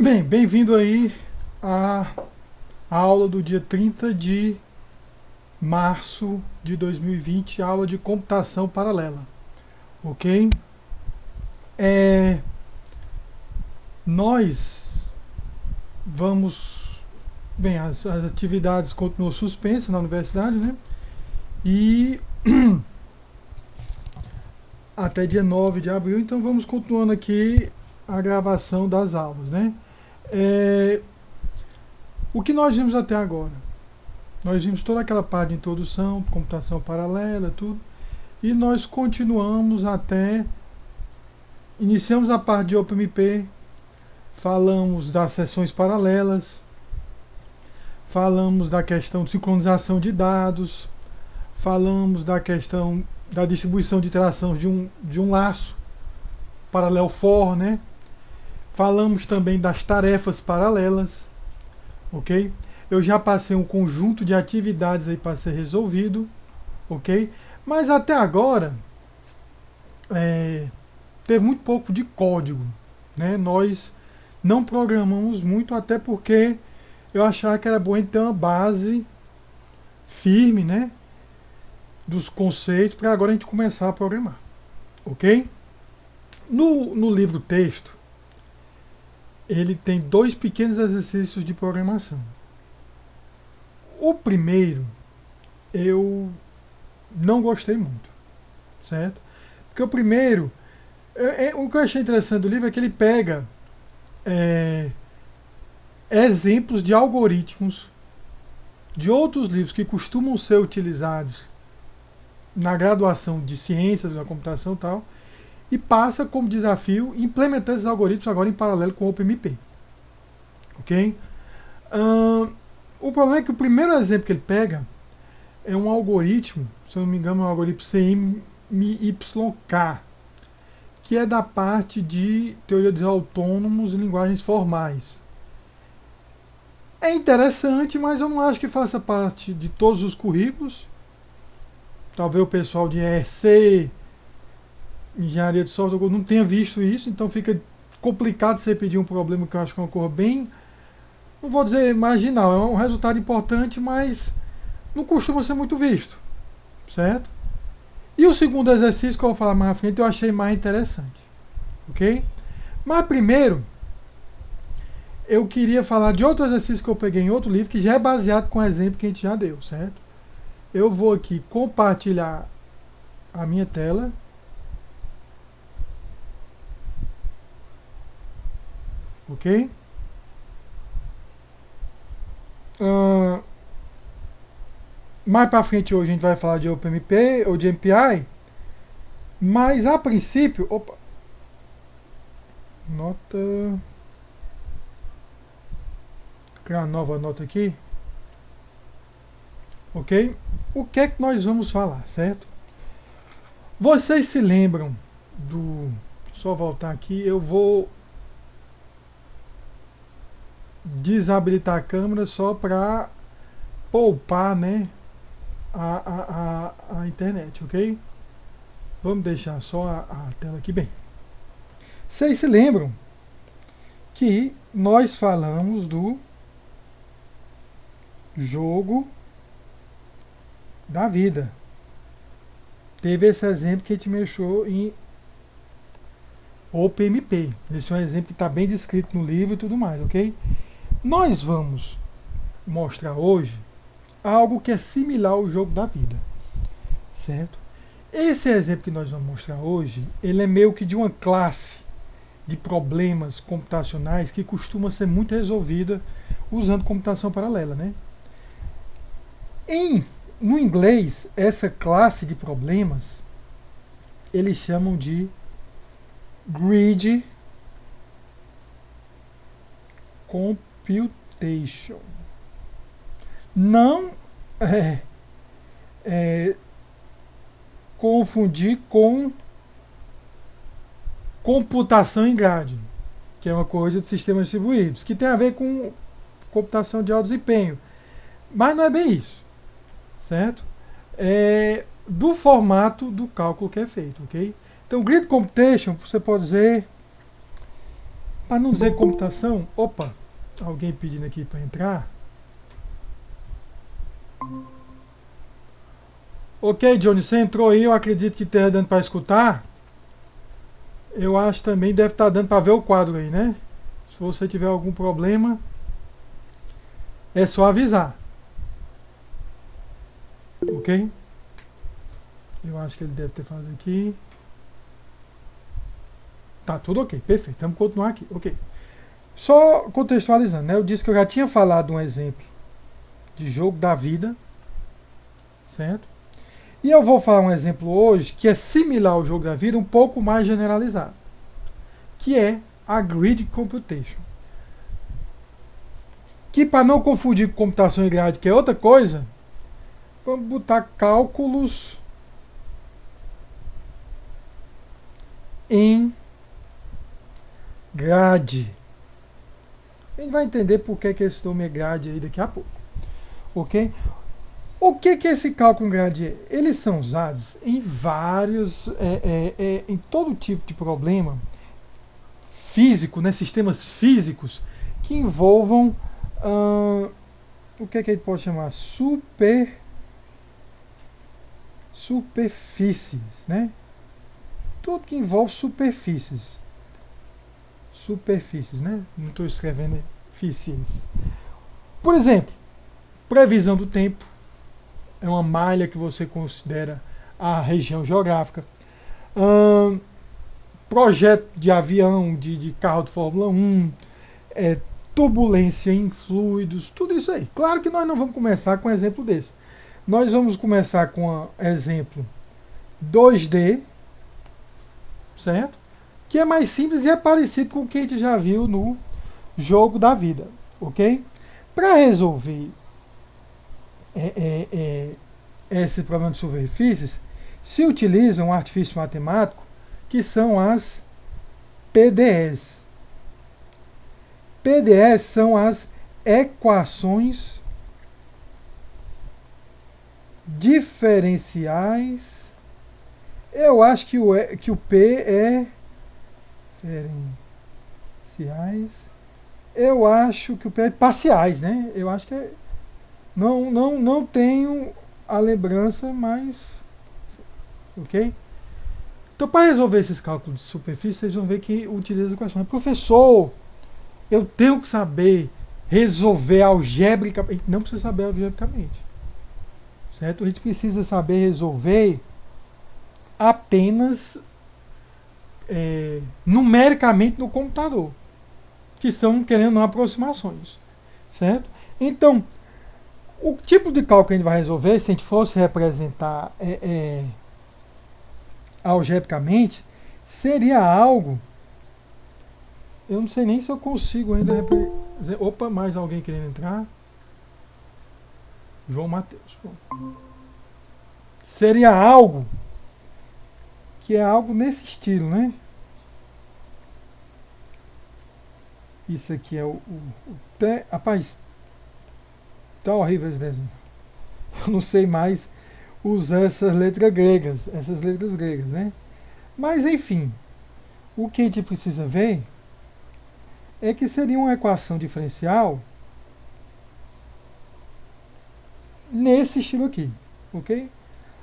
Bem, bem-vindo aí à aula do dia 30 de março de 2020, aula de computação paralela, ok? É, nós vamos, bem, as atividades continuam suspensas na universidade, né? E até dia 9 de abril, então vamos continuando aqui a gravação das aulas, né? É, o que nós vimos até agora? Nós vimos toda aquela parte de introdução, computação paralela, tudo. E nós continuamos até. Iniciamos a parte de OpenMP, falamos das sessões paralelas, falamos da questão de sincronização de dados, falamos da questão da distribuição de interação de um laço paralelo for, né? Falamos também das tarefas paralelas, ok? Eu já passei um conjunto de atividades aí para ser resolvido, ok? Mas até agora teve muito pouco de código, né? Nós não programamos muito, até porque eu achava que era bom a gente ter uma base firme, né? Dos conceitos para agora a gente começar a programar, ok? No livro texto, ele tem dois pequenos exercícios de programação. O primeiro, eu não gostei muito, certo? Porque o primeiro, o que eu achei interessante do livro é que ele pega exemplos de algoritmos de outros livros que costumam ser utilizados na graduação de ciências da computação e tal, e passa como desafio implementar esses algoritmos agora em paralelo com o OpenMP. Ok? O problema é que o primeiro exemplo que ele pega é um algoritmo, se eu não me engano, é um algoritmo CMYK, que é da parte de teoria dos autônomos e linguagens formais. É interessante, mas eu não acho que faça parte de todos os currículos. Talvez o pessoal de ERC, engenharia de software, não tenha visto isso, então fica complicado você pedir um problema que eu acho que é uma cor bem, não vou dizer marginal, é um resultado importante, mas não costuma ser muito visto, certo? E o segundo exercício que eu vou falar mais à frente eu achei mais interessante, ok? Mas primeiro, eu queria falar de outro exercício que eu peguei em outro livro, que já é baseado com o exemplo que a gente já deu, certo? Eu vou aqui compartilhar a minha tela. Ok? Mais para frente hoje a gente vai falar de OpenMP ou de MPI, mas a princípio, opa, nota, criar uma nova nota aqui, ok? O que é que nós vamos falar, certo? Vocês se lembram do, só voltar aqui, eu vou desabilitar a câmera só para poupar, né, a internet, ok? Vamos deixar só a tela aqui bem. Vocês se lembram que nós falamos do jogo da vida. Teve esse exemplo que a gente mexeu em OpenMP. Esse é um exemplo que está bem descrito no livro e tudo mais, ok? Nós vamos mostrar hoje algo que é similar ao jogo da vida, certo? Esse exemplo que nós vamos mostrar hoje, ele é meio que de uma classe de problemas computacionais que costuma ser muito resolvida usando computação paralela, né? No inglês, essa classe de problemas eles chamam de grid computation. Não confundir com computação em grade, que é uma coisa de sistemas distribuídos, que tem a ver com computação de alto desempenho. Mas não é bem isso, certo? Do formato do cálculo que é feito, ok? Então, grid computation, você pode dizer, Para não dizer computação, opa, alguém pedindo aqui para entrar. Ok, Johnny, você entrou aí, eu acredito que esteja dando para escutar. Eu acho também deve estar dando para ver o quadro aí, né? Se você tiver algum problema, é só avisar. Ok? Eu acho que ele deve ter falado aqui. Tá tudo ok, perfeito. Vamos continuar aqui. Ok. Só contextualizando, né? Eu disse que eu já tinha falado um exemplo de jogo da vida, certo? E eu vou falar um exemplo hoje que é similar ao jogo da vida, um pouco mais generalizado, que é a Grid Computation. Que, para não confundir com computação em grade, que é outra coisa, vamos botar cálculos em grade. A gente vai entender por que esse nome é grade aí daqui a pouco. Ok? O que é esse cálculo em grade é? Eles são usados em vários, em todo tipo de problema físico, né, sistemas físicos que envolvam o que a gente pode chamar? Superfícies, né? Tudo que envolve superfícies. Superfícies, né? Não estou escrevendo fícies. Por exemplo, previsão do tempo é uma malha que você considera a região geográfica. Projeto de avião, de carro de Fórmula 1, turbulência em fluidos, tudo isso aí. Claro que nós não vamos começar com um exemplo desse. Nós vamos começar com um exemplo 2D, certo? Que é mais simples e é parecido com o que a gente já viu no jogo da vida, ok? Para resolver esse problema de superfícies, se utiliza um artifício matemático que são as PDEs. PDEs são as equações diferenciais. Eu acho que o P é diferenciais. Eu acho que o P é parciais, né? Eu acho que é. Não tenho a lembrança, mas. Ok? Então, para resolver esses cálculos de superfície, vocês vão ver que utiliza equações. Professor, eu tenho que saber resolver algebricamente. Não precisa saber algebricamente. Certo? A gente precisa saber resolver apenas numericamente no computador, que são, querendo não, aproximações. Certo? Então, o tipo de cálculo que a gente vai resolver, se a gente fosse representar algebricamente, seria algo. Eu não sei nem se eu consigo ainda representar. Opa, mais alguém querendo entrar? João Mateus. Seria algo que é algo nesse estilo, né? Isso aqui é rapaz, tá horrível esse desenho. Eu não sei mais usar essas letras gregas, né? Mas enfim, o que a gente precisa ver é que seria uma equação diferencial nesse estilo aqui, ok?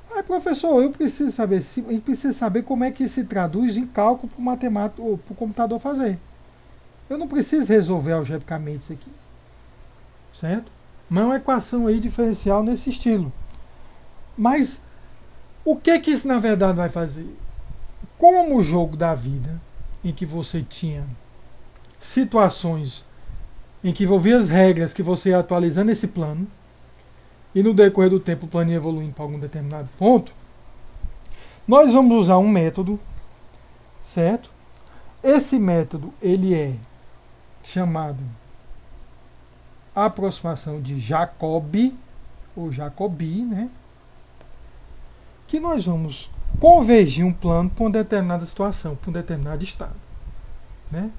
Ah, professor, eu preciso saber, a gente precisa saber como é que se traduz em cálculo para o matemático ou para o computador fazer. Eu não preciso resolver algebricamente isso aqui, certo? Mas é uma equação aí diferencial nesse estilo. Mas o que isso na verdade vai fazer? Como o jogo da vida, em que você tinha situações em que envolvia as regras que você ia atualizando esse plano, e no decorrer do tempo o plano ia evoluindo para algum determinado ponto, nós vamos usar um método, certo? Esse método ele é chamado aproximação de Jacobi, ou Jacobi, né? Que nós vamos convergir um plano para uma determinada situação, para um determinado estado, né?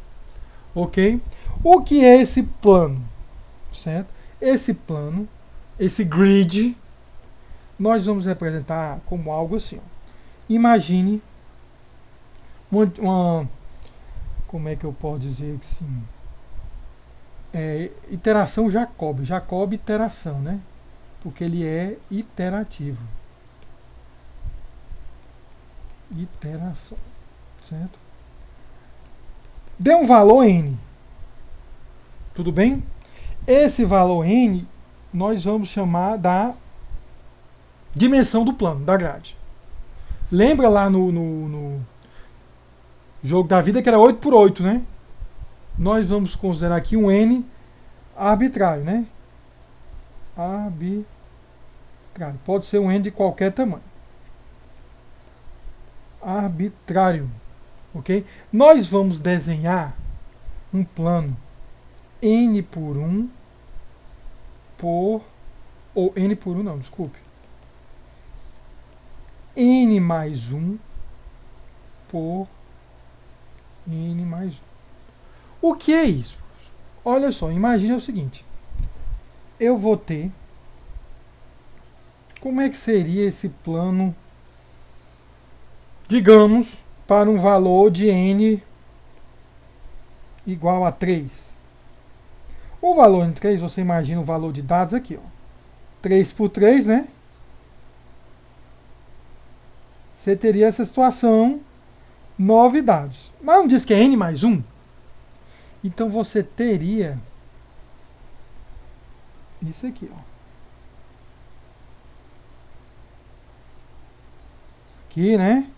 Ok? O que é esse plano? Certo? Esse plano, esse grid, nós vamos representar como algo assim. Ó. Imagine como é que eu posso dizer que sim? Iteração Jacobi. Jacobi iteração, né? Porque ele é iterativo. Iteração, certo? Dê um valor n. Tudo bem? Esse valor n nós vamos chamar da dimensão do plano, da grade. Lembra lá no jogo da vida que era 8 por 8, né? Nós vamos considerar aqui um n arbitrário, né? Arbitrário. Pode ser um n de qualquer tamanho. Arbitrário. Ok? Nós vamos desenhar um plano n por 1 por... Ou n por 1 não, desculpe. N mais 1 por n mais 1. O que é isso? Olha só, imagine o seguinte. Eu vou ter... Como é que seria esse plano, digamos, para um valor de n igual a 3? O valor em 3, você imagina o valor de dados aqui, ó. 3 por 3, né? Você teria essa situação, 9 dados. Mas não diz que é n mais 1? Então você teria isso aqui, ó. Aqui, né?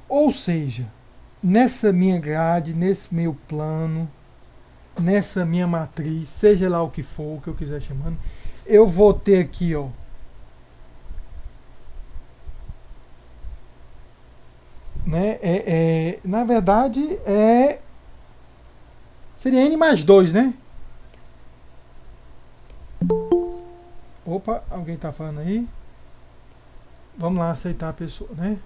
Ou seja, nessa minha grade, nesse meu plano, nessa minha matriz, seja lá o que for, o que eu quiser chamando, eu vou ter aqui, ó, né? Na verdade, seria n mais 2, né? Opa, alguém tá falando aí? Vamos lá aceitar a pessoa, né?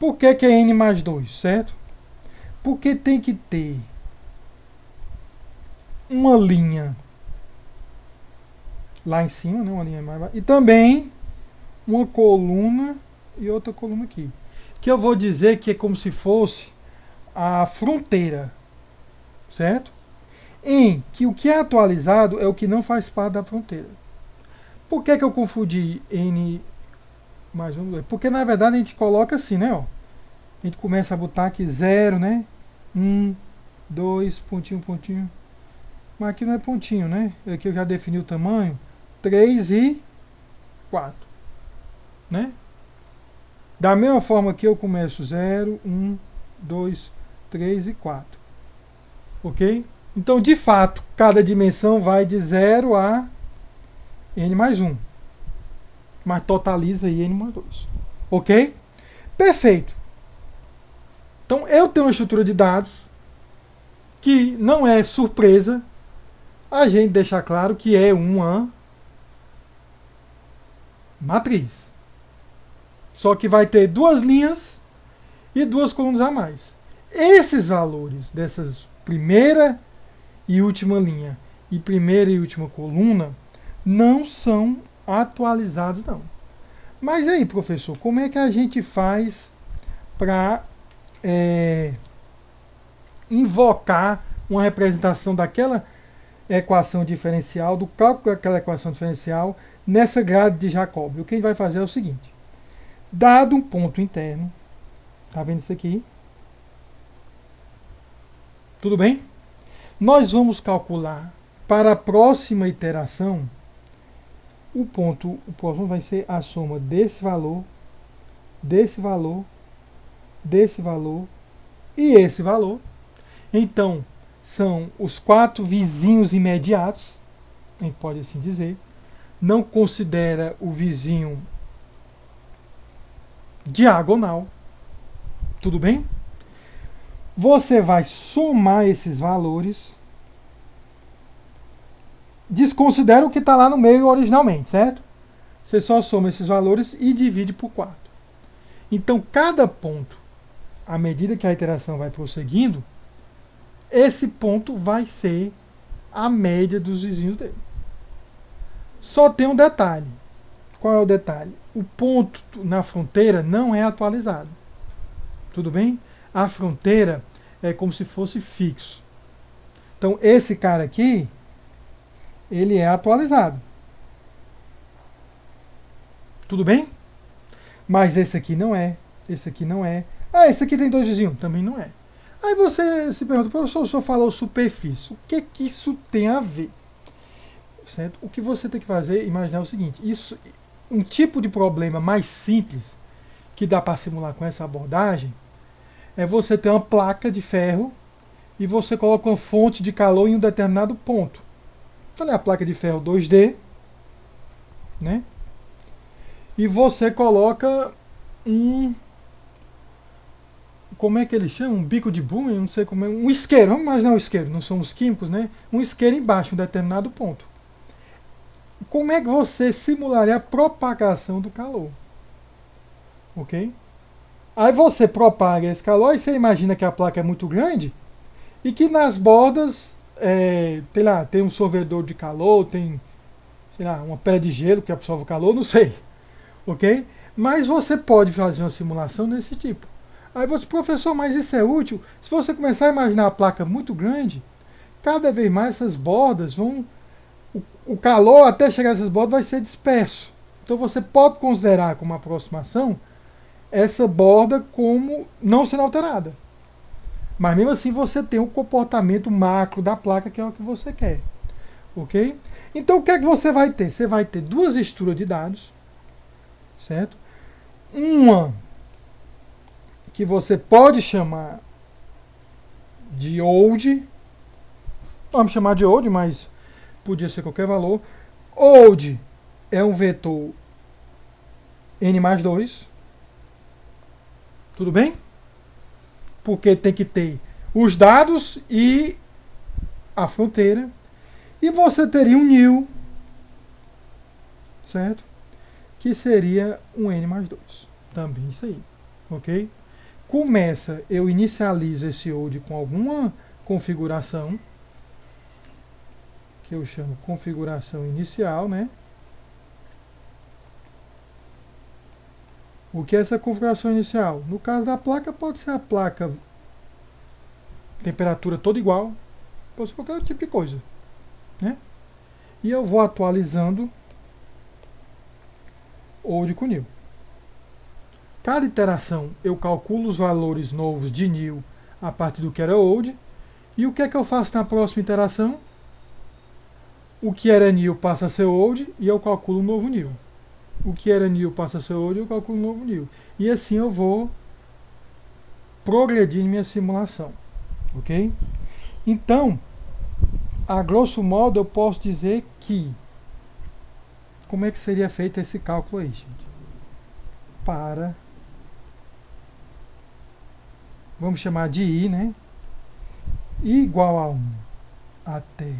Por que é n mais 2, certo? Porque tem que ter uma linha lá em cima, né? Uma linha mais baixa, e também uma coluna e outra coluna aqui. Que eu vou dizer que é como se fosse a fronteira, certo? Em que o que é atualizado é o que não faz parte da fronteira. Por que eu confundi n mais 1? Porque na verdade a gente coloca assim, né? Ó. A gente começa a botar aqui 0, né? 1, 2, pontinho, pontinho. Mas aqui não é pontinho, né? Aqui eu já defini o tamanho. 3 e 4. Né? Da mesma forma que eu começo 0, 1, 2, 3 e 4. Ok? Então, de fato, cada dimensão vai de 0 a n mais 1. Mas totaliza aí n mais 2. Ok? Perfeito. Então, eu tenho uma estrutura de dados que não é surpresa a gente deixar claro que é uma matriz. Só que vai ter 2 linhas e 2 colunas a mais. Esses valores dessas primeira e última linha e primeira e última coluna não são atualizados, não. Mas aí, professor, como é que a gente faz para invocar uma representação daquela equação diferencial, do cálculo daquela equação diferencial nessa grade de Jacobi? O que a gente vai fazer é o seguinte. Dado um ponto interno, tá vendo isso aqui? Tudo bem? Nós vamos calcular para a próxima iteração o próximo vai ser a soma desse valor, desse valor, desse valor e esse valor. Então, são os 4 vizinhos imediatos, a gente pode assim dizer. Não considera o vizinho diagonal. Tudo bem? Você vai somar esses valores. Desconsidera o que está lá no meio originalmente, certo? Você só soma esses valores e divide por 4. Então, cada ponto, à medida que a iteração vai prosseguindo, esse ponto vai ser a média dos vizinhos dele. Só tem um detalhe. Qual é o detalhe? O ponto na fronteira não é atualizado. Tudo bem? A fronteira é como se fosse fixo. Então, esse cara aqui, ele é atualizado. Tudo bem? Mas esse aqui não é. Esse aqui não é. Ah, esse aqui tem 2 vizinhos. Também não é. Aí você se pergunta, professor, o senhor falou superfície. O que isso tem a ver? Certo? O que você tem que fazer, imaginar o seguinte. Um tipo de problema mais simples que dá para simular com essa abordagem é você ter uma placa de ferro e você coloca uma fonte de calor em um determinado ponto. Então é a placa de ferro 2D, né? E você coloca como é que eles chamam? Um bico de búmero, não sei como é, um isqueiro, vamos imaginar um isqueiro, não somos químicos, né? Um isqueiro embaixo, em um determinado ponto. Como é que você simularia a propagação do calor? Ok? Aí você propaga esse calor e você imagina que a placa é muito grande e que nas bordas tem um sorvedor de calor, tem, sei lá, uma pedra de gelo que absorve o calor, não sei. Ok? Mas você pode fazer uma simulação desse tipo. Aí você, professor, mas isso é útil? Se você começar a imaginar a placa muito grande, cada vez mais essas bordas vão... O calor até chegar nessas bordas vai ser disperso. Então você pode considerar como aproximação essa borda como não sendo alterada. Mas mesmo assim você tem o comportamento macro da placa, que é o que você quer. Ok? Então o que é que você vai ter? Você vai ter 2 estruturas de dados, certo? Uma que você pode chamar de old, vamos chamar de old, mas podia ser qualquer valor. Old é um vetor n mais 2, tudo bem? Porque tem que ter os dados e a fronteira. E você teria um new, certo? Que seria um n mais 2. Também isso aí, ok? Eu inicializo esse old com alguma configuração, que eu chamo configuração inicial, né? O que é essa configuração inicial? No caso da placa, pode ser a placa temperatura toda igual, pode ser qualquer tipo de coisa, né? E eu vou atualizando old com new. Cada iteração eu calculo os valores novos de new a partir do que era old. E o que é que eu faço na próxima iteração? O que era new passa a ser old e eu calculo um novo new. O que era new passa a ser old e eu calculo um novo new. E assim eu vou progredir em minha simulação. Ok? Então, a grosso modo eu posso dizer que... Como é que seria feito esse cálculo aí, gente? Vamos chamar de I, né? I igual a 1 até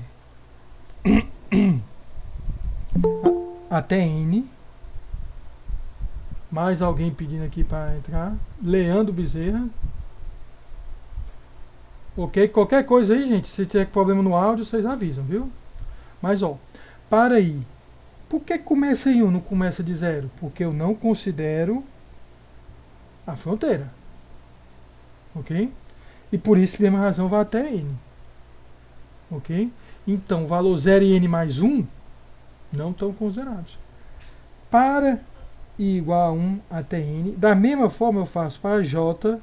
até N. Mais alguém pedindo aqui para entrar. Leandro Bezerra. Ok? Qualquer coisa aí, gente, se tiver problema no áudio, vocês avisam, viu? Mas, ó, para I. Por que começa em 1, não começa de 0? Porque eu não considero a fronteira. Ok? E por isso, por mesma razão, vai até N. Ok? Então, valor 0 e N mais 1 não estão considerados. Para I igual a 1 até N, da mesma forma eu faço para J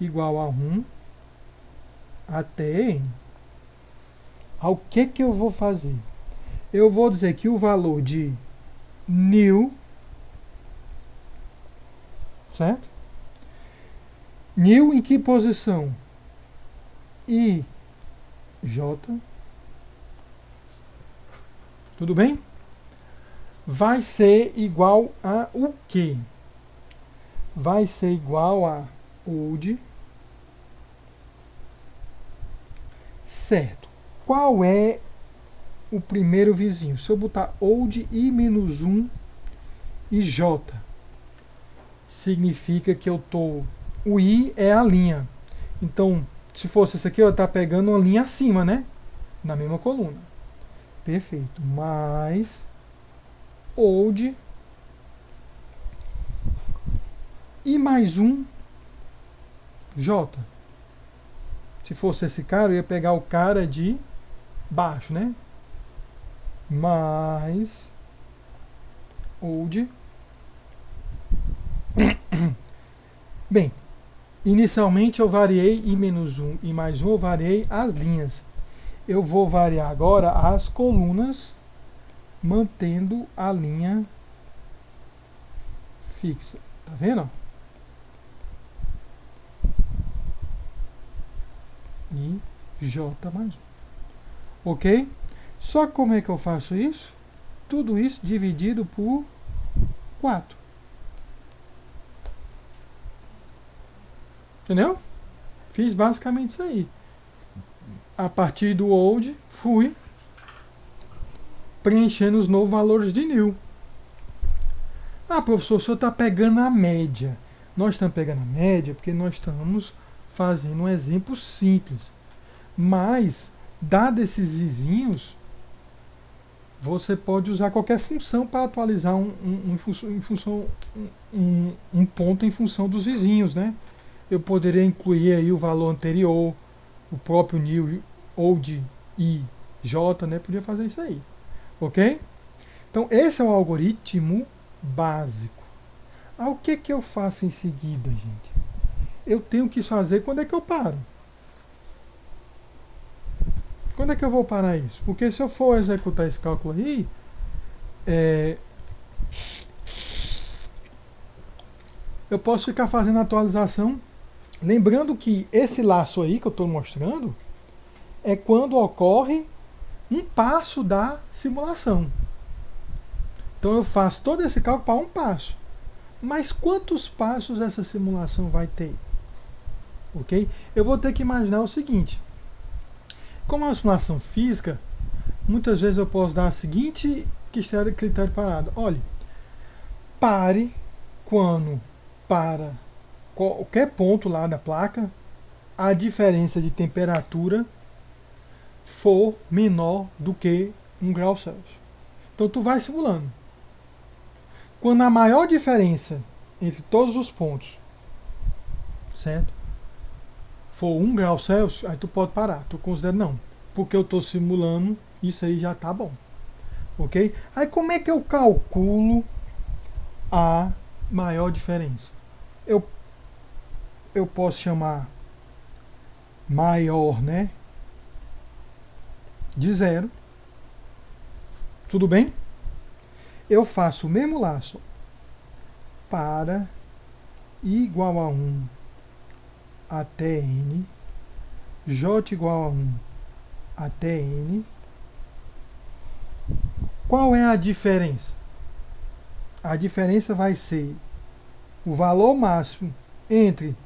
igual a 1 até N. O que eu vou fazer? Eu vou dizer que o valor de new, certo? New em que posição? I, J. Tudo bem? Vai ser igual a o quê? Vai ser igual a old. Certo. Qual é o primeiro vizinho? Se eu botar old I menos 1 e J, significa que eu estou... O I é a linha. Então, se fosse isso aqui, eu estou pegando uma linha acima, né? Na mesma coluna. Perfeito. Mais old e mais um J. Se fosse esse cara, eu ia pegar o cara de baixo, né? Mais old. Bem, inicialmente eu variei I-1 e mais um, eu variei as linhas. Eu vou variar agora as colunas, mantendo a linha fixa. Tá vendo? E J mais um. Ok? Só que como é que eu faço isso? Tudo isso dividido por 4. Entendeu? Fiz basicamente isso aí. A partir do old, fui preenchendo os novos valores de new. Ah, professor, o senhor está pegando a média. Nós estamos pegando a média porque nós estamos fazendo um exemplo simples. Mas, dados esses vizinhos, você pode usar qualquer função para atualizar um ponto em função dos vizinhos, né? Eu poderia incluir aí o valor anterior, o próprio new, old e j, né? Podia fazer isso aí, ok? Então esse é um algoritmo básico. Ah, o que eu faço em seguida, gente? Eu tenho que fazer quando é que eu paro? Quando é que eu vou parar isso? Porque se eu for executar esse cálculo aí, eu posso ficar fazendo atualização. Lembrando que esse laço aí que eu estou mostrando é quando ocorre um passo da simulação. Então eu faço todo esse cálculo para um passo. Mas quantos passos essa simulação vai ter? Ok? Eu vou ter que imaginar o seguinte. Como é uma simulação física, muitas vezes eu posso dar a seguinte critério parado. Olha, pare quando para qualquer ponto lá da placa a diferença de temperatura for menor do que 1 grau Celsius. Então tu vai simulando. Quando a maior diferença entre todos os pontos, certo, for 1 grau Celsius, aí tu pode parar. Tu considera não, porque eu estou simulando, isso aí já tá bom. Ok? Aí como é que eu calculo a maior diferença? Eu posso chamar maior, né, de 0. Tudo bem? Eu faço o mesmo laço para I igual a 1 até N, J igual a 1 até N. Qual é a diferença? A diferença vai ser o valor máximo entre...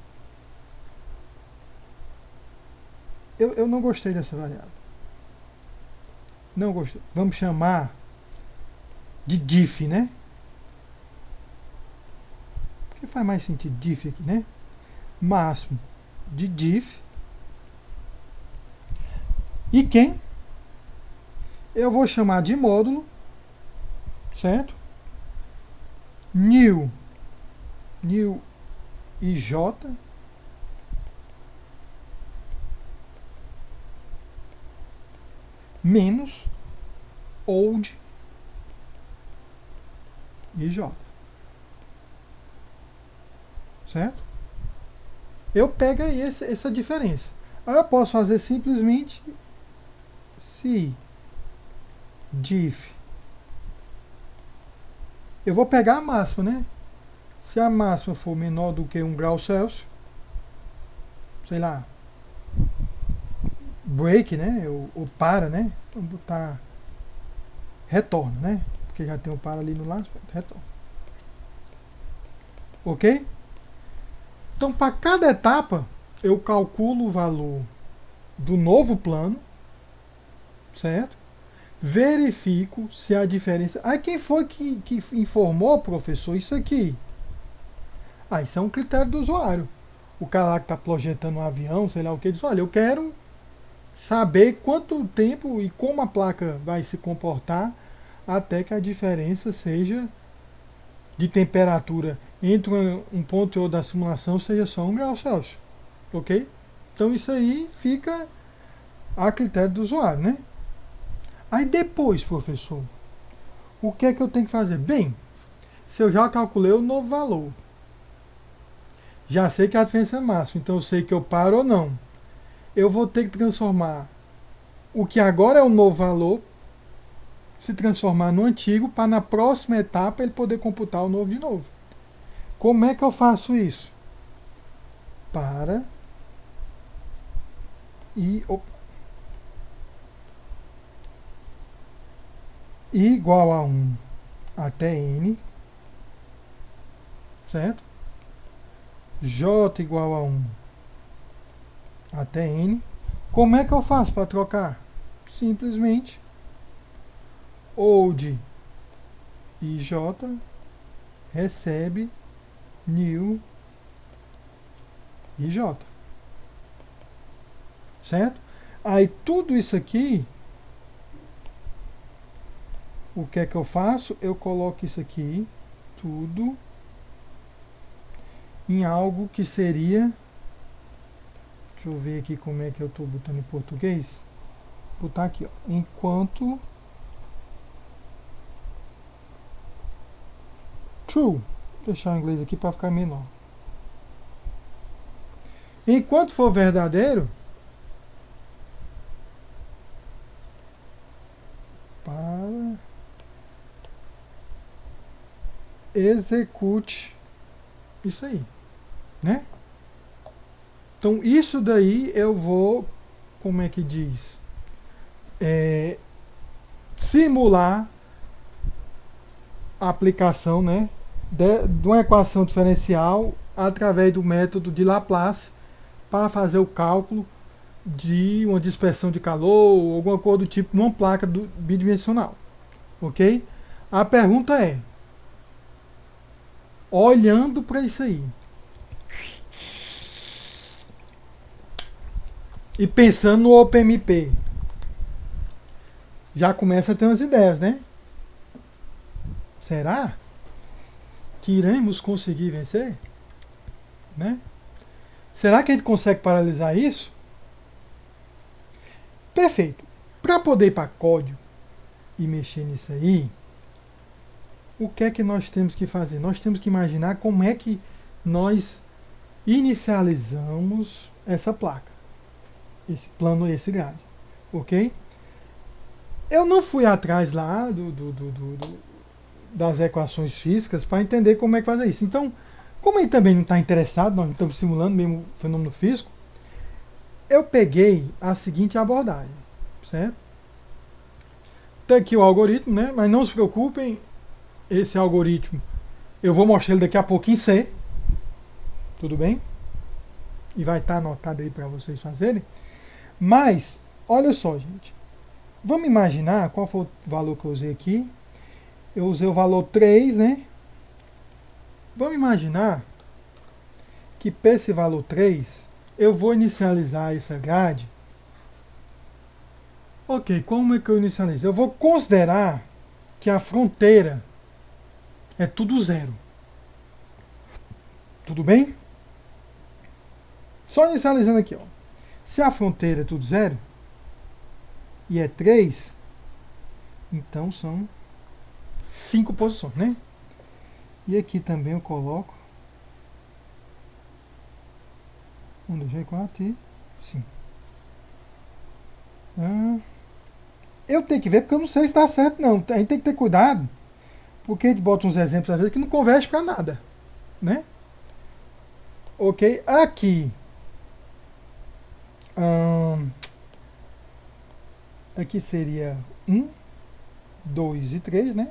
Eu não gostei dessa variável. Não gostei. Vamos chamar de diff, né? Porque faz mais sentido diff aqui, né? Máximo de diff. E quem? Eu vou chamar de módulo, certo? New e J menos old e J. Certo? Eu pego aí essa diferença. Aí eu posso fazer simplesmente se diff. Eu vou pegar a máxima, né? Se a máxima for menor do que 1 grau Celsius, sei lá, break, né? Ou para, né? Então botar retorna, né? Porque já tem o para ali no laço, retorna. Ok? Então, para cada etapa, eu calculo o valor do novo plano, certo? Verifico se há diferença. Aí quem foi que informou, professor, isso aqui? Ah, isso é um critério do usuário. O cara lá que está projetando um avião, sei lá o que, diz, olha, eu quero saber quanto tempo e como a placa vai se comportar até que a diferença seja de temperatura entre um ponto e outro da simulação seja só 1 grau Celsius. Ok? Então isso aí fica a critério do usuário, né? Aí depois, professor, o que é que eu tenho que fazer? Bem, se eu já calculei o novo valor, já sei que a diferença é máxima, então eu sei que eu paro ou não. Eu vou ter que transformar o que agora é o novo valor, se transformar no antigo, para na próxima etapa ele poder computar o novo de novo. Como é que eu faço isso? Para e igual a 1 até n, certo? J igual a 1 até n. Como é que eu faço para trocar? Simplesmente old ij recebe new ij, certo? Aí tudo isso aqui, o que é que eu faço? Eu coloco isso aqui tudo em algo que seria, deixa eu ver aqui como é que eu estou botando em português, vou botar aqui, ó, enquanto true, vou deixar em inglês aqui para ficar menor. Enquanto for verdadeiro, para execute isso aí, né? Então isso daí eu vou, como é que diz? Simular a aplicação, né, de uma equação diferencial através do método de Laplace para fazer o cálculo de uma dispersão de calor ou alguma coisa do tipo numa placa bidimensional, ok? A pergunta é, olhando para isso aí e pensando no OpenMP, já começa a ter umas ideias, né? Será que iremos conseguir vencer? Né? Será que a gente consegue paralisar isso? Perfeito. Para poder ir para código e mexer nisso aí, o que é que nós temos que fazer? Nós temos que imaginar como é que nós inicializamos essa placa, esse plano, esse grade, ok? Eu não fui atrás lá das equações físicas para entender como é que fazer isso. Então, como ele também não está interessado, nós estamos simulando mesmo o fenômeno físico, eu peguei a seguinte abordagem, certo? Tem aqui o algoritmo, né? Mas não se preocupem, esse algoritmo eu vou mostrar ele daqui a pouco em C, tudo bem? E vai estar anotado aí para vocês fazerem. Mas, olha só, gente. Vamos imaginar qual foi o valor que eu usei aqui. Eu usei o valor 3, né? Vamos imaginar que para esse valor 3, eu vou inicializar essa grade. Ok, como é que eu inicializo? Eu vou considerar que a fronteira é tudo zero. Tudo bem? Só inicializando aqui, ó. Se a fronteira é tudo zero e é 3, então são 5 posições, né? E aqui também eu coloco 1, 2, 3, 4 e 5. Eu tenho que ver porque eu não sei se está certo, não. A gente tem que ter cuidado, porque a gente bota uns exemplos às vezes que não converte para nada, né? Ok? Aqui. Aqui seria 1, 2 e 3, né?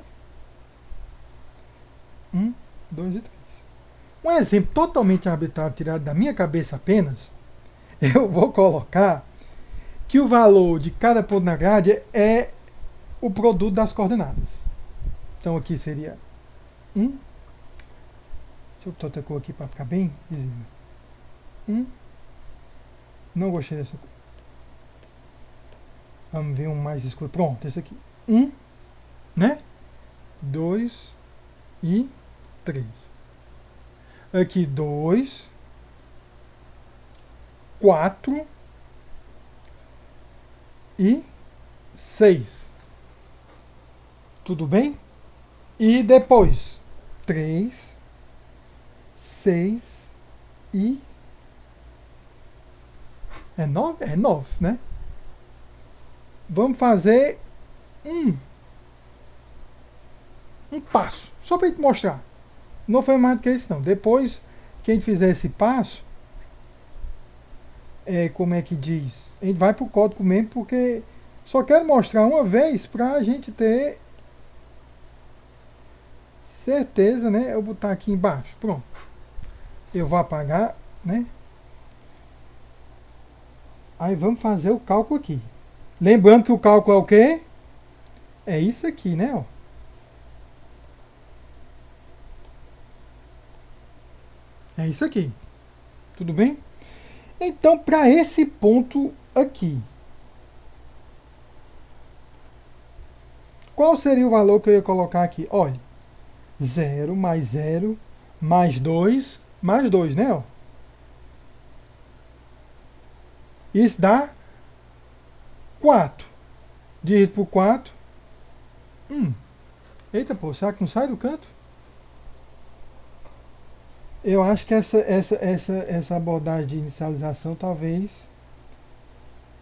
1, 2 e 3. Um exemplo totalmente arbitrário tirado da minha cabeça apenas, eu vou colocar que o valor de cada ponto na grade é o produto das coordenadas. Então aqui seria 1. Deixa eu botar outra cor aqui para ficar bem visível. 1. Não gostei dessa cor. Vamos ver um mais escuro. Pronto, esse aqui. 1, né? 2 e 3. Aqui 2, 4 e 6. Tudo bem? E depois 3, 6 e... É 9? É 9, né? Vamos fazer um passo, só para a gente mostrar. Não foi mais do que isso, não. Depois que a gente fizer esse passo, como é que diz? A gente vai para o código mesmo, porque só quero mostrar uma vez para a gente ter certeza, né? Eu vou botar aqui embaixo. Pronto. Eu vou apagar, né? Aí vamos fazer o cálculo aqui. Lembrando que o cálculo é o quê? É isso aqui, né? Ó. É isso aqui. Tudo bem? Então, para esse ponto aqui, qual seria o valor que eu ia colocar aqui? Olha, 0 mais 2 mais 2, né? Ó. Isso dá 4. Dividido por 4. Eita, pô, será que não sai do canto? Eu acho que essa abordagem de inicialização talvez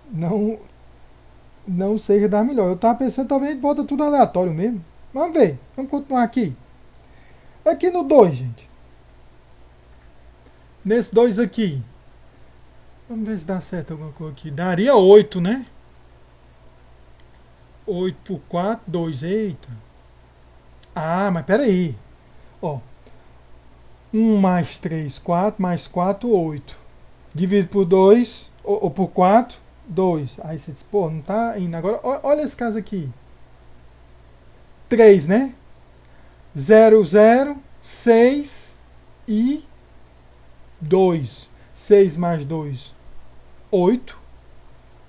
não seja da melhor. Eu estava pensando, talvez a gente bota tudo aleatório mesmo. Vamos ver, vamos continuar aqui. Aqui no 2, gente. Nesse 2 aqui. Vamos ver se dá certo alguma coisa aqui. Daria 8, né? 8 por 4, 2. Eita. Ah, mas peraí. Ó. 1 mais 3, 4, mais 4, 8. Dividido por 2, ou por 4, 2. Aí você diz, pô, não tá indo. Agora, olha esse caso aqui. 3, né? 0, 0, 6 e 2. 6 mais 2, 8.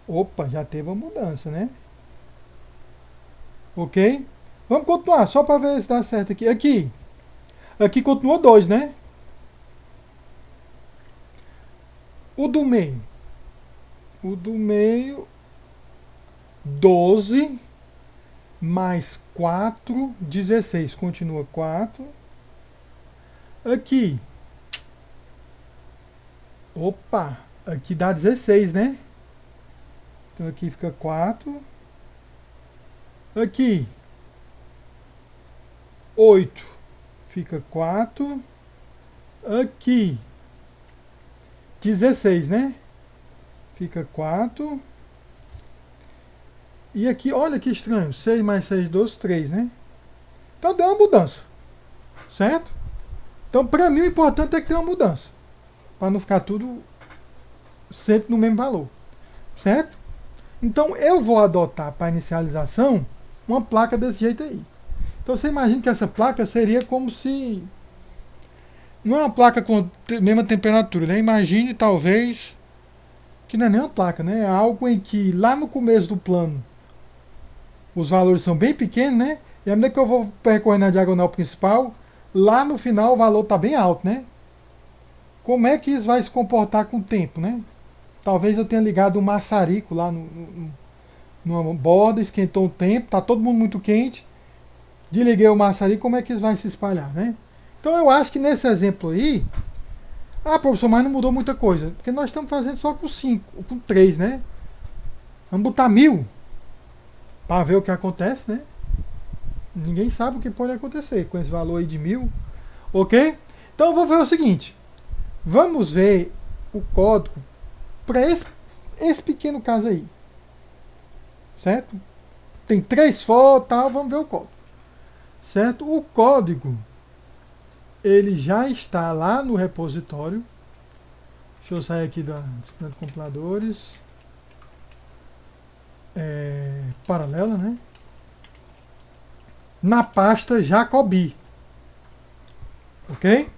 Opa, já teve uma mudança, né? Ok? Vamos continuar, só para ver se dá certo aqui. Aqui continua 2, né? O do meio. O do meio, 12 mais 4, 16. Continua 4. Aqui. Opa, aqui dá 16, né? Então aqui fica 4. Aqui, 8. Fica 4. Aqui, 16, né? Fica 4. E aqui, olha que estranho. 6 mais 6, 12, 3, né? Então deu uma mudança. Certo? Então, para mim, o importante é que tenha uma mudança. Para não ficar tudo sempre no mesmo valor. Certo? Então, eu vou adotar para inicialização uma placa desse jeito aí. Então, você imagina que essa placa seria como se... Não é uma placa com a mesma temperatura, né? Imagine, talvez, que não é nem uma placa, né? É algo em que, lá no começo do plano, os valores são bem pequenos, né? E à medida que eu vou percorrendo a diagonal principal, lá no final o valor está bem alto, né? Como é que isso vai se comportar com o tempo, né? Talvez eu tenha ligado um maçarico lá numa borda, esquentou o tempo, está todo mundo muito quente, desliguei o maçarico, como é que isso vai se espalhar, né? Então eu acho que nesse exemplo aí, professor, mas não mudou muita coisa, porque nós estamos fazendo só com 5, com 3, né? Vamos botar 1000 para ver o que acontece, né? Ninguém sabe o que pode acontecer com esse valor aí de 1000, ok? Então eu vou ver o seguinte, vamos ver o código para esse pequeno caso aí, certo? Tem 3 for, tal, vamos ver o código, certo? O código, ele já está lá no repositório. Deixa eu sair aqui da disciplina de compiladores, paralela, né? Na pasta Jacobi, ok?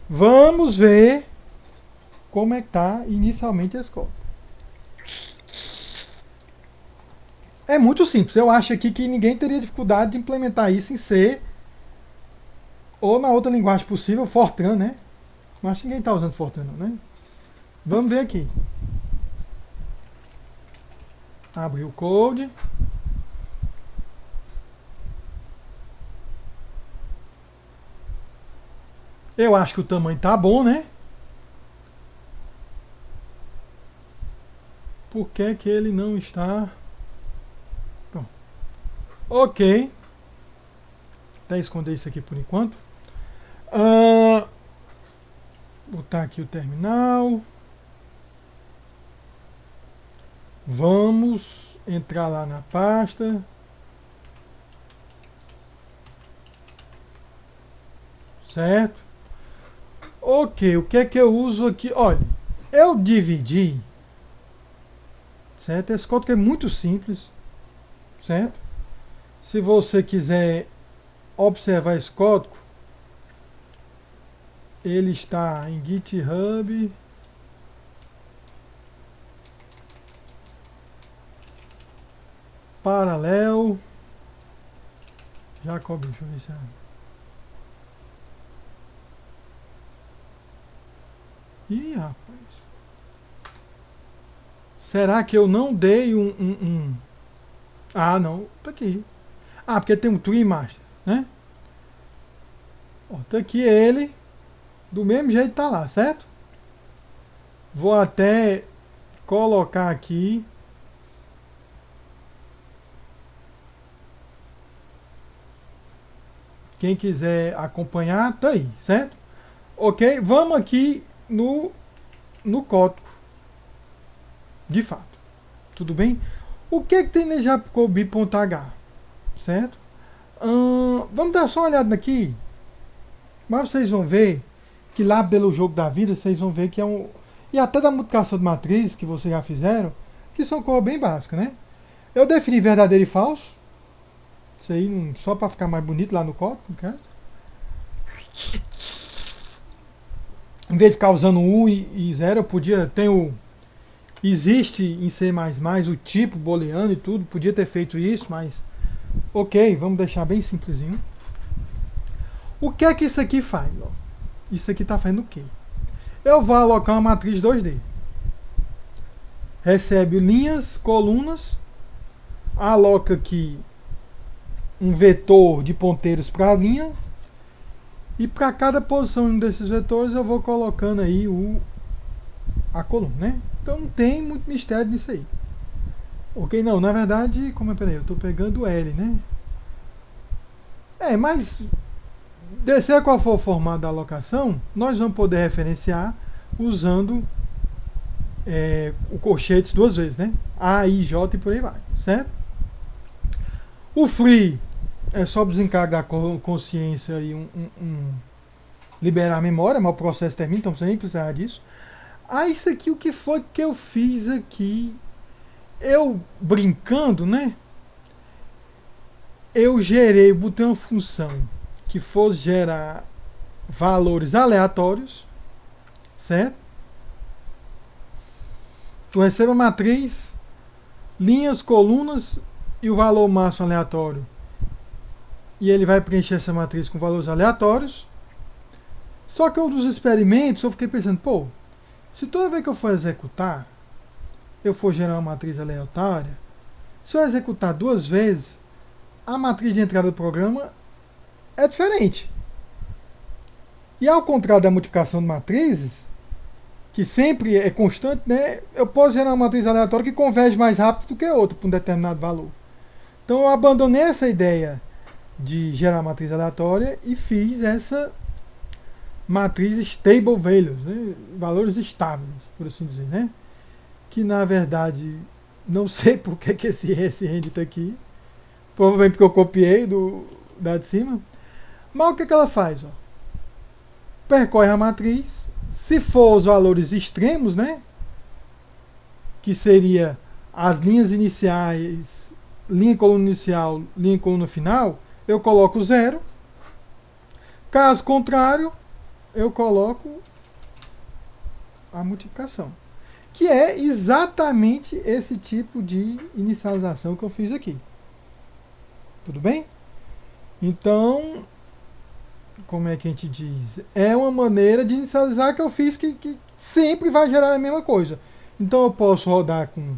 Vamos ver como é que está inicialmente esse código. É muito simples. Eu acho aqui que ninguém teria dificuldade de implementar isso em C ou na outra linguagem possível, Fortran, né? Mas acho que ninguém está usando Fortran, não, né? Vamos ver aqui. Abre o code. Eu acho que o tamanho tá bom, né? Por que que ele não está... Bom. Ok. Até esconder isso aqui por enquanto. Botar aqui o terminal. Vamos entrar lá na pasta. Certo? Ok, o que é que eu uso aqui? Olha, eu dividi, certo? Esse código é muito simples, certo? Se você quiser observar esse código, ele está em GitHub. Paralel. Jacob, deixa eu ver se é. Ih, rapaz. Será que eu não dei um... Ah, não. Tá aqui. Ah, porque tem um Tree Master, né? Ó, tá aqui ele. Do mesmo jeito tá lá, certo? Vou até colocar aqui. Quem quiser acompanhar, tá aí, certo? Ok? Vamos aqui no código. De fato. Tudo bem? O que é que tem no jacobi.h? Certo? Vamos dar só uma olhada aqui. Mas vocês vão ver que lá pelo jogo da vida, vocês vão ver que é um... E até da multiplicação de matriz que vocês já fizeram, que são coisas bem básicas, né? Eu defini verdadeiro e falso. Isso aí só para ficar mais bonito lá no código, certo? Em vez de ficar usando 1 e 0, eu podia ter o... Existe em C++ o tipo booleano e tudo, podia ter feito isso, mas... Ok, vamos deixar bem simplesinho. O que é que isso aqui faz? Ó? Isso aqui está fazendo o quê? Eu vou alocar uma matriz 2D. Recebe linhas, colunas, aloca aqui um vetor de ponteiros para a linha, e para cada posição desses vetores eu vou colocando aí a coluna, né? Então não tem muito mistério nisso aí. Ok, não, na verdade, peraí, eu estou pegando L, né? Mas descer qual for o formato da alocação, nós vamos poder referenciar usando o colchetes duas vezes, né? A, I, J e por aí vai, certo? O free é só desencarregar consciência e liberar a memória, mas o processo termina, então você nem precisar disso. Isso aqui, o que foi que eu fiz aqui? Eu, brincando, né? Eu botei uma função que fosse gerar valores aleatórios, certo? Tu recebe a matriz, linhas, colunas e o valor máximo aleatório. E ele vai preencher essa matriz com valores aleatórios. Só que um dos experimentos eu fiquei pensando, pô, se toda vez que eu for executar, eu for gerar uma matriz aleatória, se eu executar duas vezes, a matriz de entrada do programa é diferente. E ao contrário da multiplicação de matrizes, que sempre é constante, né, eu posso gerar uma matriz aleatória que converge mais rápido do que outra para um determinado valor. Então eu abandonei essa ideia de gerar matriz aleatória e fiz essa matriz stable values, né, valores estáveis, por assim dizer, né, que na verdade não sei por que esse rend está aqui, provavelmente porque eu copiei da de cima, mas o que ela faz? Ó? Percorre a matriz, se for os valores extremos, né, que seria as linhas iniciais, linha e coluna inicial, linha e coluna final, eu coloco 0. Caso contrário, eu coloco a multiplicação. que é exatamente esse tipo de inicialização que eu fiz aqui. Tudo bem? Então, como é que a gente diz? É uma maneira de inicializar que eu fiz que sempre vai gerar a mesma coisa. Então eu posso rodar com...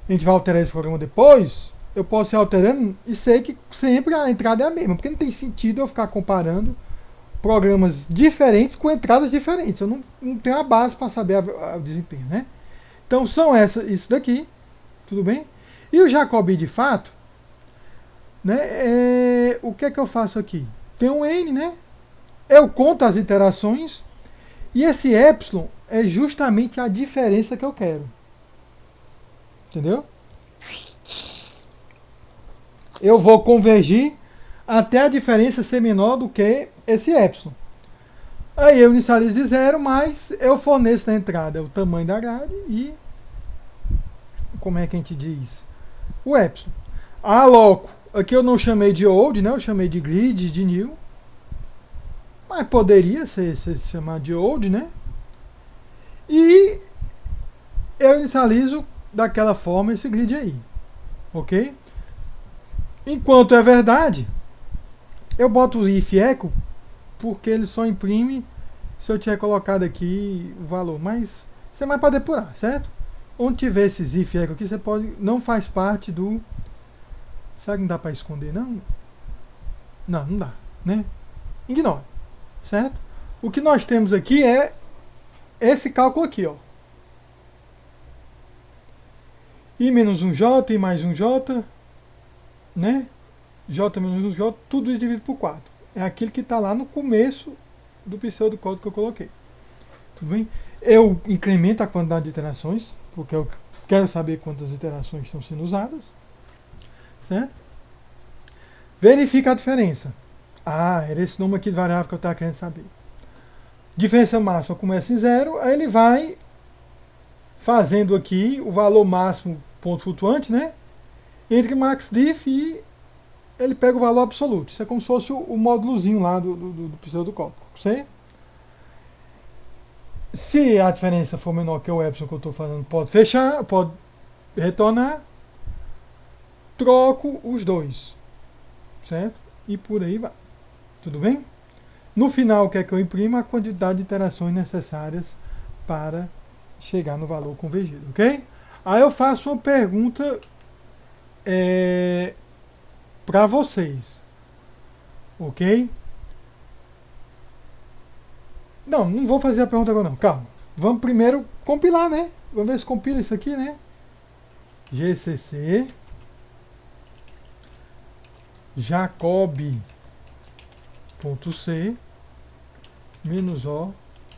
A gente vai alterar esse programa depois. Eu posso ir alterando e sei que sempre a entrada é a mesma. Porque não tem sentido eu ficar comparando programas diferentes com entradas diferentes. Eu não tenho a base para saber o desempenho, né? Então são isso daqui. Tudo bem? E o Jacobi de fato, né? O que é que eu faço aqui? Tem um N, né? Eu conto as iterações e esse epsilon é justamente a diferença que eu quero. Entendeu? Eu vou convergir até a diferença ser menor do que esse epsilon. Aí eu inicializo de zero, mas eu forneço na entrada o tamanho da grade e, como é que a gente diz? O epsilon. Aloco. Aqui eu não chamei de old, né? Eu chamei de grid, de new. Mas poderia ser chamado de old, né? E eu inicializo daquela forma esse grid aí. Ok? Enquanto é verdade, eu boto o if echo porque ele só imprime se eu tiver colocado aqui o valor. Mas isso é mais para depurar, certo? Onde tiver esses if echo aqui, você pode... Não faz parte do... Será que não dá para esconder, não? Não, não dá, né? Ignore, certo? O que nós temos aqui é esse cálculo aqui, ó. I menos um J, I mais um J, né? J menos um J, tudo isso dividido por 4. É aquilo que está lá no começo do pseudocódigo que eu coloquei. Tudo bem? Eu incremento a quantidade de iterações, porque eu quero saber quantas iterações estão sendo usadas. Certo? Verifica a diferença. Ah, era esse nome aqui de variável que eu estava querendo saber. Diferença máxima começa em 0, aí ele vai fazendo aqui o valor máximo ponto flutuante, né? Entre max diff e ele pega o valor absoluto. Isso é como se fosse o módulozinho lá do pseudocódigo. Certo? Se a diferença for menor que o epsilon que eu estou falando, pode fechar, pode retornar. Troco os dois, certo? E por aí vai. Tudo bem? No final, o que é que eu imprimo? A quantidade de iterações necessárias para chegar no valor convergido, ok? Aí eu faço uma pergunta para vocês, ok? Não vou fazer a pergunta agora não, calma. Vamos primeiro compilar, né? Vamos ver se compila isso aqui, né? GCC Jacobi.c menos O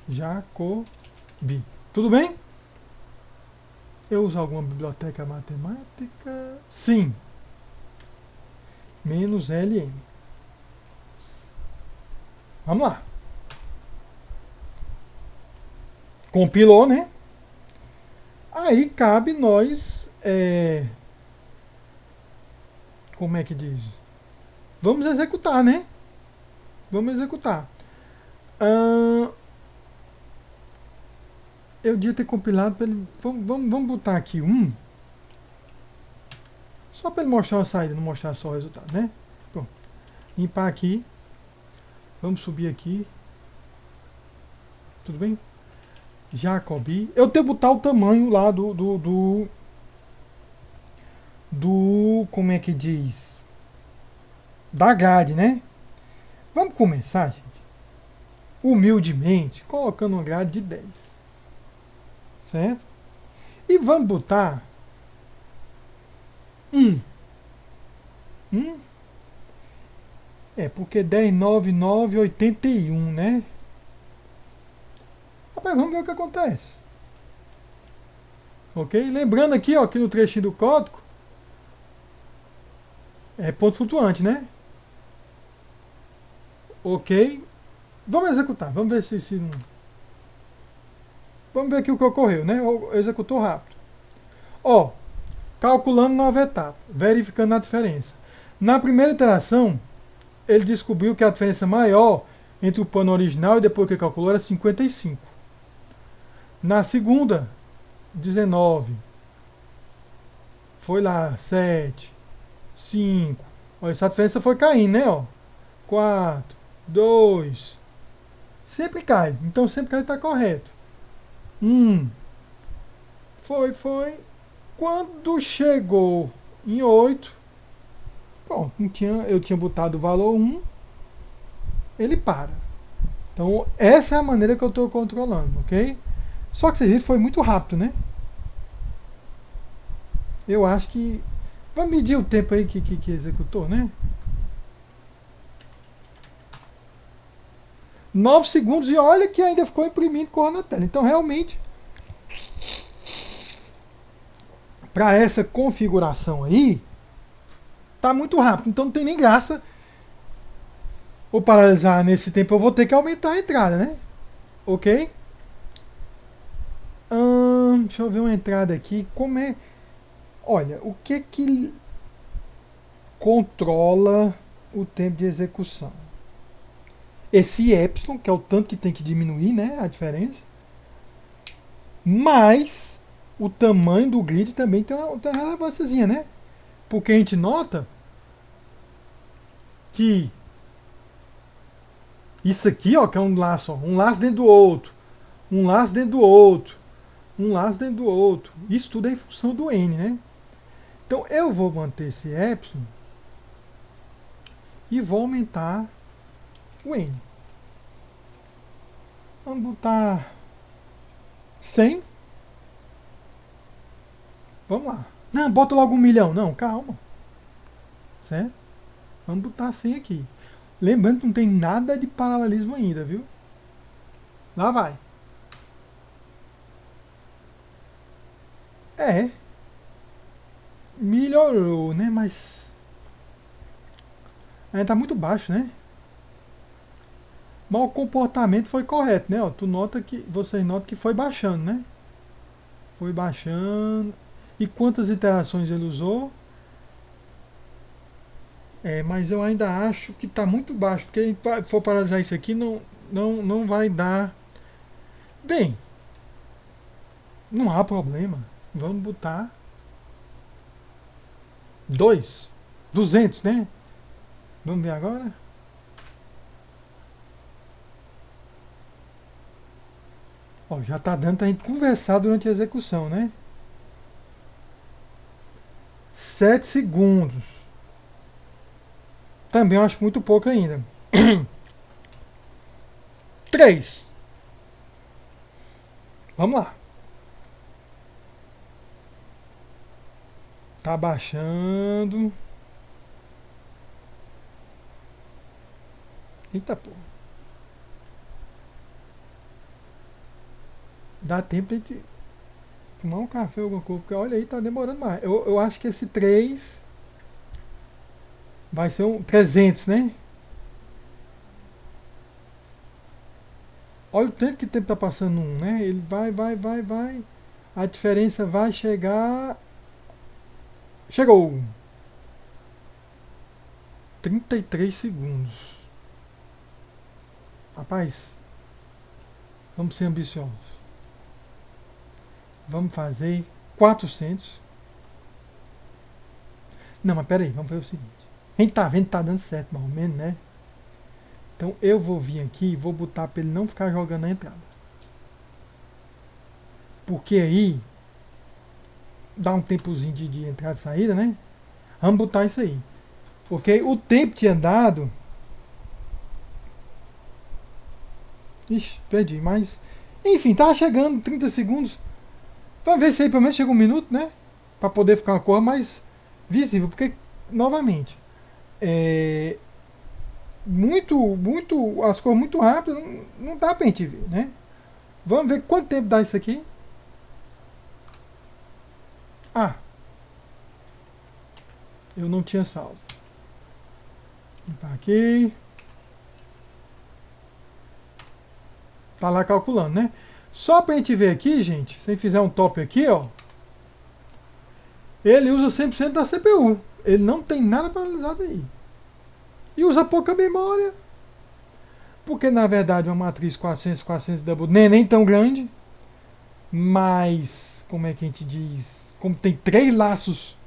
Jacobi. Tudo bem? Eu uso alguma biblioteca matemática? Sim. Menos LM. Vamos lá. Compilou, né? Aí cabe nós... como é que diz? Vamos executar, né? Vamos executar. Eu devia ter compilado para ele. Vamos botar aqui só para ele mostrar a saída, não mostrar só o resultado, né? Pronto. Limpar aqui. Vamos subir aqui. Tudo bem? Jacobi. Eu tenho que botar o tamanho lá do como é que diz? Da grade, né? Vamos começar, gente, humildemente, colocando uma grade de 10. Certo? E vamos botar porque 10, 9, 9, 81, né? Rapaz, vamos ver o que acontece. Ok? Lembrando aqui, ó, aqui no trechinho do código, é ponto flutuante, né? Ok. Vamos executar. Vamos ver se não... Vamos ver aqui o que ocorreu, né? Executou rápido. Ó, calculando nova etapa, verificando a diferença. Na primeira iteração, ele descobriu que a diferença maior entre o pano original e depois que calculou era 55. Na segunda, 19. Foi lá, 7, 5. Olha, essa diferença foi caindo, né? Ó. 4, 2. Sempre cai. Então sempre cai está correto. 1. Foi. Quando chegou em 8, bom, eu tinha botado o valor 1, ele para. Então essa é a maneira que eu estou controlando, ok? Só que esse vídeo foi muito rápido, né? Eu acho que... Vamos medir o tempo aí que executou, né? 9 segundos e olha que ainda ficou imprimindo cor na tela. Então realmente, para essa configuração aí, tá muito rápido. Então não tem nem graça ou paralisar nesse tempo. Eu vou ter que aumentar a entrada, né? Ok? Deixa eu ver uma entrada aqui. Como é... Olha, o que controla o tempo de execução? Esse epsilon, que é o tanto que tem que diminuir, né? A diferença. Mas o tamanho do grid também tem uma relevânciazinha, né? Porque a gente nota que isso aqui, ó, que é um laço, ó, um laço dentro do outro, um laço dentro do outro, um laço dentro do outro. Isso tudo é em função do n, né? Então eu vou manter esse epsilon e vou aumentar o n. Vamos botar 100. Vamos lá. Não, bota logo 1 milhão. Não, calma. Certo? Vamos botar 100 aqui. Lembrando que não tem nada de paralelismo ainda, viu? Lá vai. É. Melhorou, né? Mas ainda tá muito baixo, né? Mas o comportamento foi correto, né? Ó, vocês notam que foi baixando, né? Foi baixando. E quantas iterações ele usou? Mas eu ainda acho que está muito baixo, porque se for paralisar isso aqui, não vai dar. Bem, não há problema. Vamos botar 200, né? Vamos ver agora. Ó, já está dando para a gente conversar durante a execução, né? 7 segundos. Também eu acho muito pouco ainda. 3. Vamos lá. Tá baixando. Eita porra. Dá tempo de a gente tomar um café ou alguma coisa, porque olha aí, tá demorando mais. Eu acho que esse 3 vai ser um 300, né? Olha o tanto que tempo tá passando um, né? Ele vai. A diferença vai chegar. Chegou! 33 segundos. Rapaz, vamos ser ambiciosos. Vamos fazer 400. Não, mas peraí, vamos fazer o seguinte. A gente tá vendo que tá dando certo, mais ou menos, né? Então eu vou vir aqui e vou botar para ele não ficar jogando na entrada. Porque aí dá um tempozinho de entrada e saída, né? Vamos botar isso aí. Ok? O tempo tinha dado. Ixi, perdi, mas. Enfim, tava chegando 30 segundos. Vamos ver se aí pelo menos chega um minuto, né? Para poder ficar uma cor mais visível. Porque, novamente, as cores muito rápidas, não dá pra gente ver, né? Vamos ver quanto tempo dá isso aqui. Ah, eu não tinha salvo. Tá aqui. Tá lá calculando, né? Só pra gente ver aqui, gente, se a gente fizer um top aqui, ó, ele usa 100% da CPU. Ele não tem nada paralisado aí. E usa pouca memória. Porque, na verdade, uma matriz 400 double nem tão grande. Mas como é que a gente diz, como tem 3 laços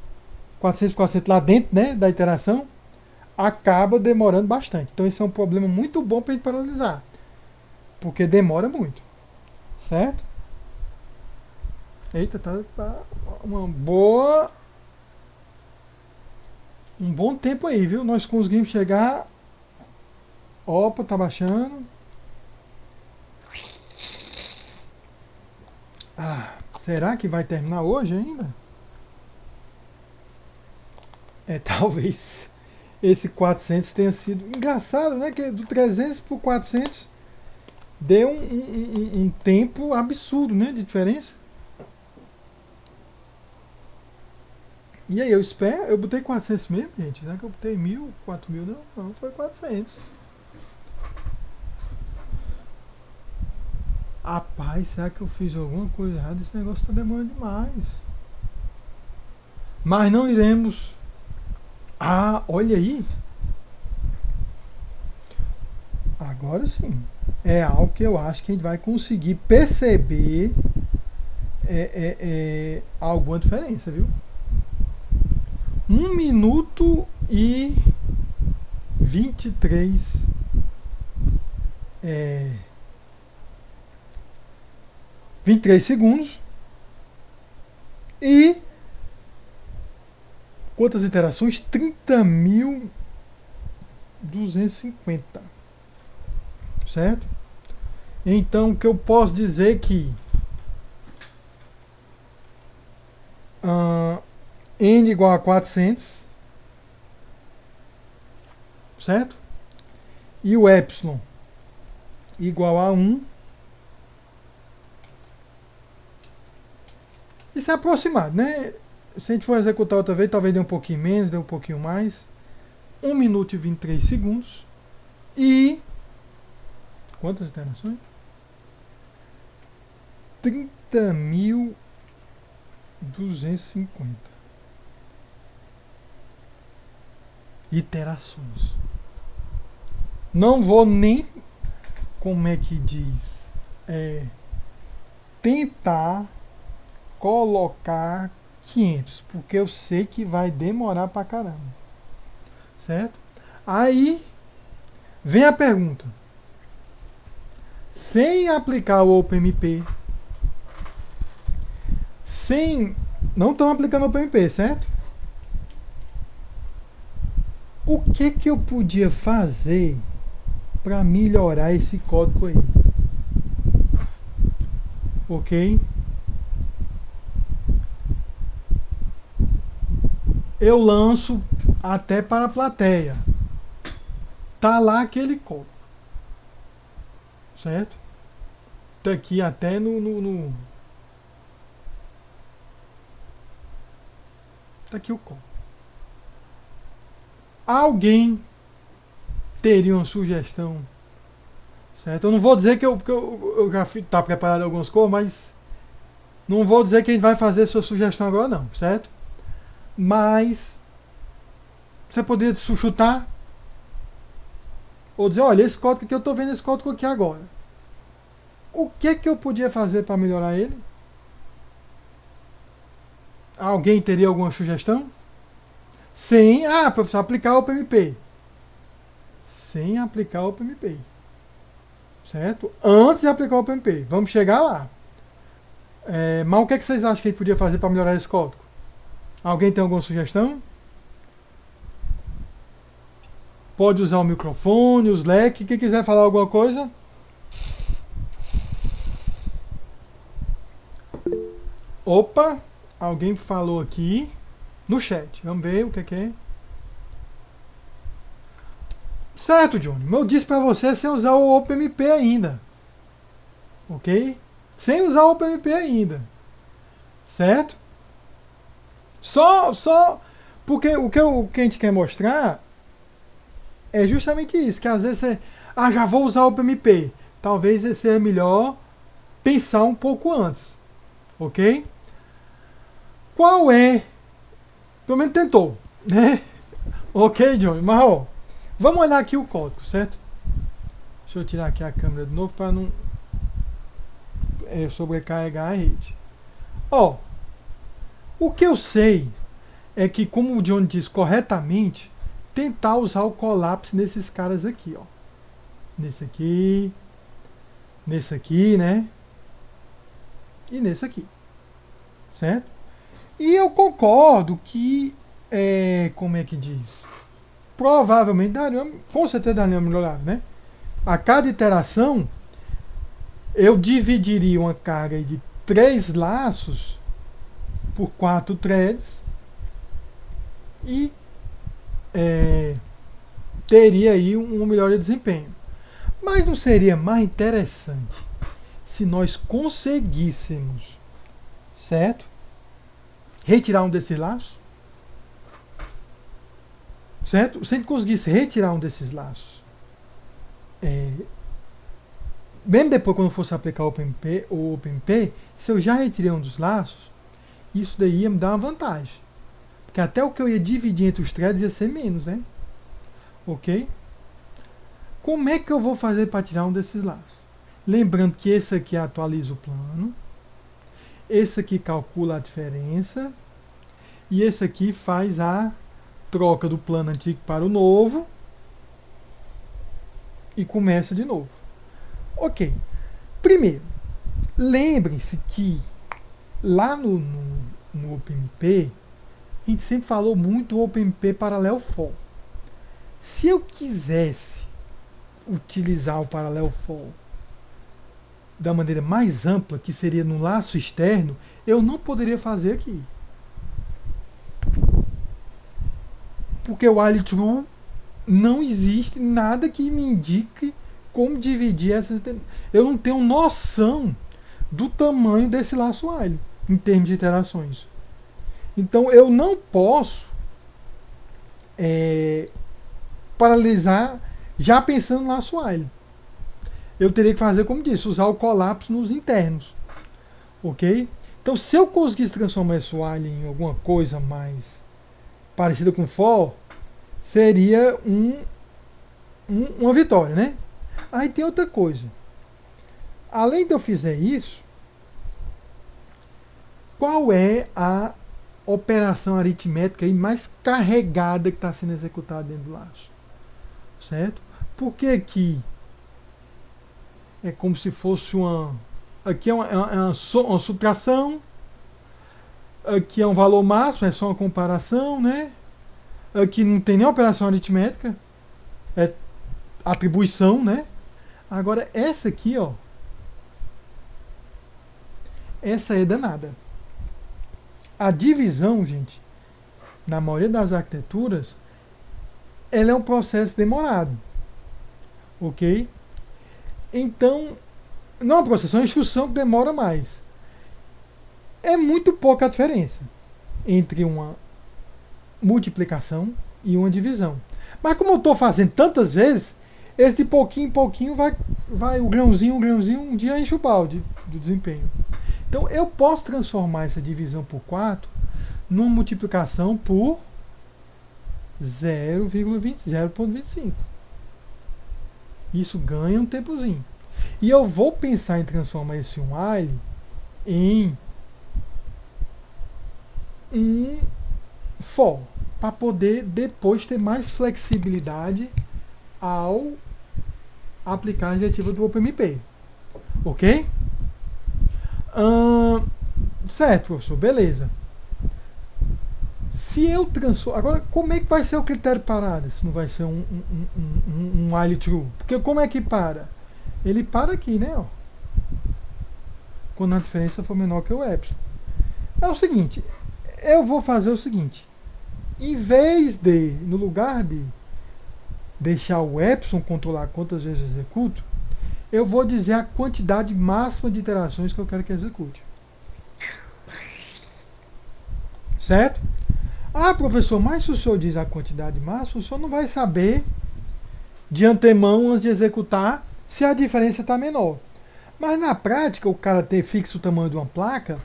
400 por 400 lá dentro, né, da iteração, acaba demorando bastante. Então esse é um problema muito bom para a gente paralisar, porque demora muito, certo? Eita, tá uma boa, um bom tempo aí, viu? Nós conseguimos chegar. Opa, tá baixando. Será que vai terminar hoje ainda? Talvez esse 400 tenha sido engraçado, né? Que do 300 por 400 deu um tempo absurdo, né? De diferença. E aí, eu espero. Eu botei 400 mesmo, gente? Será que eu botei 1000, 4000? Não, foi 400. Rapaz, será que eu fiz alguma coisa errada? Esse negócio tá demorando demais. Mas não iremos. Olha aí. Agora sim. É algo que eu acho que a gente vai conseguir perceber alguma diferença, viu? 1 minuto e 23 23 segundos. E quantas interações? 30.250. Certo? Então, o que eu posso dizer é que n igual a 400, certo? E o epsilon igual a 1. Isso é aproximado, né? Se a gente for executar outra vez, talvez dê um pouquinho menos, dê um pouquinho mais. 1 minuto e 23 segundos. E quantas iterações? 30.250 iterações. Não vou nem, como é que diz, tentar colocar 500, porque eu sei que vai demorar pra caramba, certo? Aí vem a pergunta: sem aplicar o OpenMP, não estão aplicando o OpenMP, certo? O que eu podia fazer para melhorar esse código aí? Ok? Eu lanço até para a plateia. Tá lá aquele código, certo? Tá aqui até no tá aqui o código. Alguém teria uma sugestão, certo? Eu não vou dizer que eu já tá preparado algumas coisas, mas não vou dizer que a gente vai fazer sua sugestão agora não, certo? Mas você poderia chutar ou dizer, olha, esse código aqui, eu estou vendo esse código aqui agora. O que eu podia fazer para melhorar ele? Alguém teria alguma sugestão? Sem, professor, aplicar o OpenMP. Sem aplicar o OpenMP. Certo? Antes de aplicar o OpenMP. Vamos chegar lá. Mas o que vocês acham que a gente podia fazer para melhorar esse código? Alguém tem alguma sugestão? Pode usar o microfone, o Slack. Quem quiser falar alguma coisa? Opa! Alguém falou aqui no chat. Vamos ver o que é. Certo, Johnny. Eu disse para você sem usar o OpenMP ainda. Ok? Sem usar o OpenMP ainda. Certo? Só porque o que a gente quer mostrar é justamente isso, que às vezes você, já vou usar o OpenMP. Talvez seja melhor pensar um pouco antes. Ok? Qual é? Pelo menos tentou, né? Ok, Johnny, mas vamos olhar aqui o código, certo? Deixa eu tirar aqui a câmera de novo para não sobrecarregar a rede. Ó, o que eu sei é que, como o John diz corretamente, tentar usar o colapso nesses caras aqui, ó. Nesse aqui, né? E nesse aqui, certo? E eu concordo que, como é que diz? Provavelmente daria, com certeza daria uma melhorada, né? A cada iteração, eu dividiria uma carga de 3 laços por 4 threads e teria aí um melhor desempenho. Mas não seria mais interessante se nós conseguíssemos, certo? Retirar um desses laços? Certo? Se a gente conseguisse retirar um desses laços, mesmo depois quando fosse aplicar o OpenMP, se eu já retirei um dos laços, isso daí ia me dar uma vantagem. Porque até o que eu ia dividir entre os threads ia ser menos, né? Ok? Como é que eu vou fazer para tirar um desses laços? Lembrando que esse aqui atualiza o plano, esse aqui calcula a diferença, e esse aqui faz a troca do plano antigo para o novo e começa de novo. Ok. Primeiro, lembrem-se que lá no OpenMP, a gente sempre falou muito do OpenMP Parallel For. Se eu quisesse utilizar o Parallel For da maneira mais ampla, que seria no laço externo, eu não poderia fazer aqui. Porque o while true não existe nada que me indique como dividir essas. Eu não tenho noção do tamanho desse laço while em termos de iterações. Então eu não posso paralisar já pensando no laço while. Eu teria que fazer, como disse, usar o colapso nos internos. Ok? Então, se eu conseguisse transformar esse while em alguma coisa mais parecida com for, seria uma vitória, né? Aí tem outra coisa. Além de eu fizer isso, qual é a operação aritmética aí mais carregada que está sendo executada dentro do laço? Certo? Porque aqui é como se fosse uma... Aqui é uma subtração. Aqui é um valor máximo, é só uma comparação, né? Aqui não tem nem operação aritmética. É atribuição, né? Agora, essa aqui, ó. Essa é danada. A divisão, gente, na maioria das arquiteturas, ela é um processo demorado. Ok? Então, não é um processo, é uma instrução que demora mais. É muito pouca a diferença entre uma multiplicação e uma divisão. Mas como eu estou fazendo tantas vezes, esse de pouquinho em pouquinho vai o grãozinho, um dia enche o balde do desempenho. Então eu posso transformar essa divisão por 4 numa multiplicação por 0,25. Isso ganha um tempozinho. E eu vou pensar em transformar esse while em um for, para poder depois ter mais flexibilidade ao aplicar a diretiva do OpenMP. Ok? Certo, professor, beleza. Se eu transformo. Agora, como é que vai ser o critério parada? Se não vai ser um while true? Porque como é que para? Ele para aqui, né? Ó, quando a diferença for menor que o epsilon. É o seguinte, eu vou fazer o seguinte. Em vez de, no lugar de deixar o epsilon controlar quantas vezes eu executo, eu vou dizer a quantidade máxima de iterações que eu quero que execute. Certo? Ah, professor, mas se o senhor diz a quantidade máxima, o senhor não vai saber de antemão, antes de executar, se a diferença está menor. Mas na prática, o cara ter fixo o tamanho de uma placa,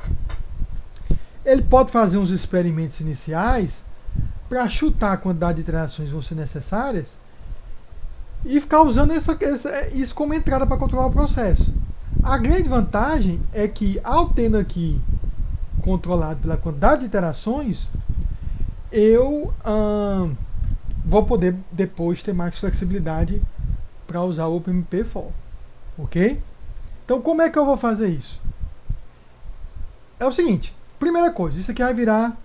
ele pode fazer uns experimentos iniciais para chutar a quantidade de iterações que vão ser necessárias e ficar usando isso como entrada para controlar o processo. A grande vantagem é que, ao tendo aqui controlado pela quantidade de iterações, eu vou poder depois ter mais flexibilidade para usar o OpenMP for. Ok? Então, como é que eu vou fazer isso? É o seguinte, primeira coisa, isso aqui vai virar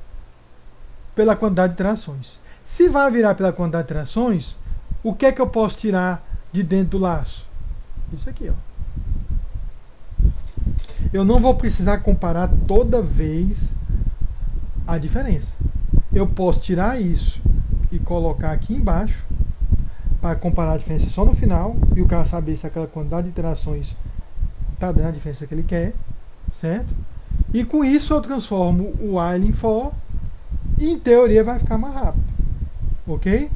pela quantidade de iterações. Se vai virar pela quantidade de iterações, o que é que eu posso tirar de dentro do laço? Isso aqui, ó. Eu não vou precisar comparar toda vez a diferença. Eu posso tirar isso e colocar aqui embaixo para comparar a diferença só no final e o cara saber se aquela quantidade de iterações está dando a diferença que ele quer, certo? E com isso eu transformo o while em for e em teoria vai ficar mais rápido, ok?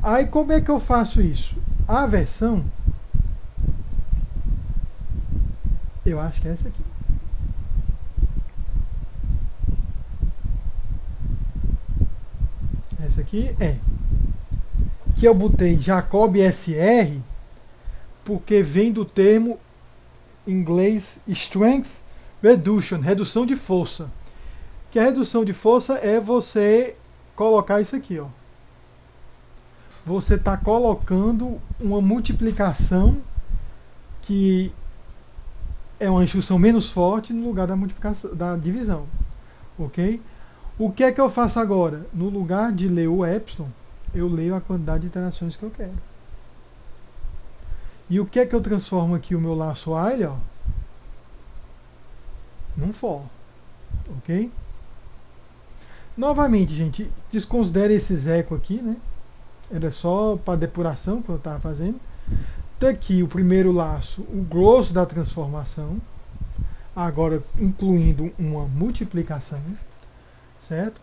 Aí como é que eu faço isso? A versão, eu acho que é essa aqui. Essa aqui é que eu botei Jacob SR porque vem do termo em inglês Strength Reduction, redução de força. Que a redução de força é você colocar isso aqui, ó. Você está colocando uma multiplicação que é uma instrução menos forte no lugar da multiplicação, da divisão, ok? O que é que eu faço agora? No lugar de ler o epsilon, eu leio a quantidade de iterações que eu quero. E o que é que eu transformo aqui o meu laço while, ó? Num for, ok? Novamente, gente, desconsidere esses eco aqui, né? Era só para depuração que eu estava fazendo. Tá aqui o primeiro laço, o grosso da transformação, agora incluindo uma multiplicação, certo?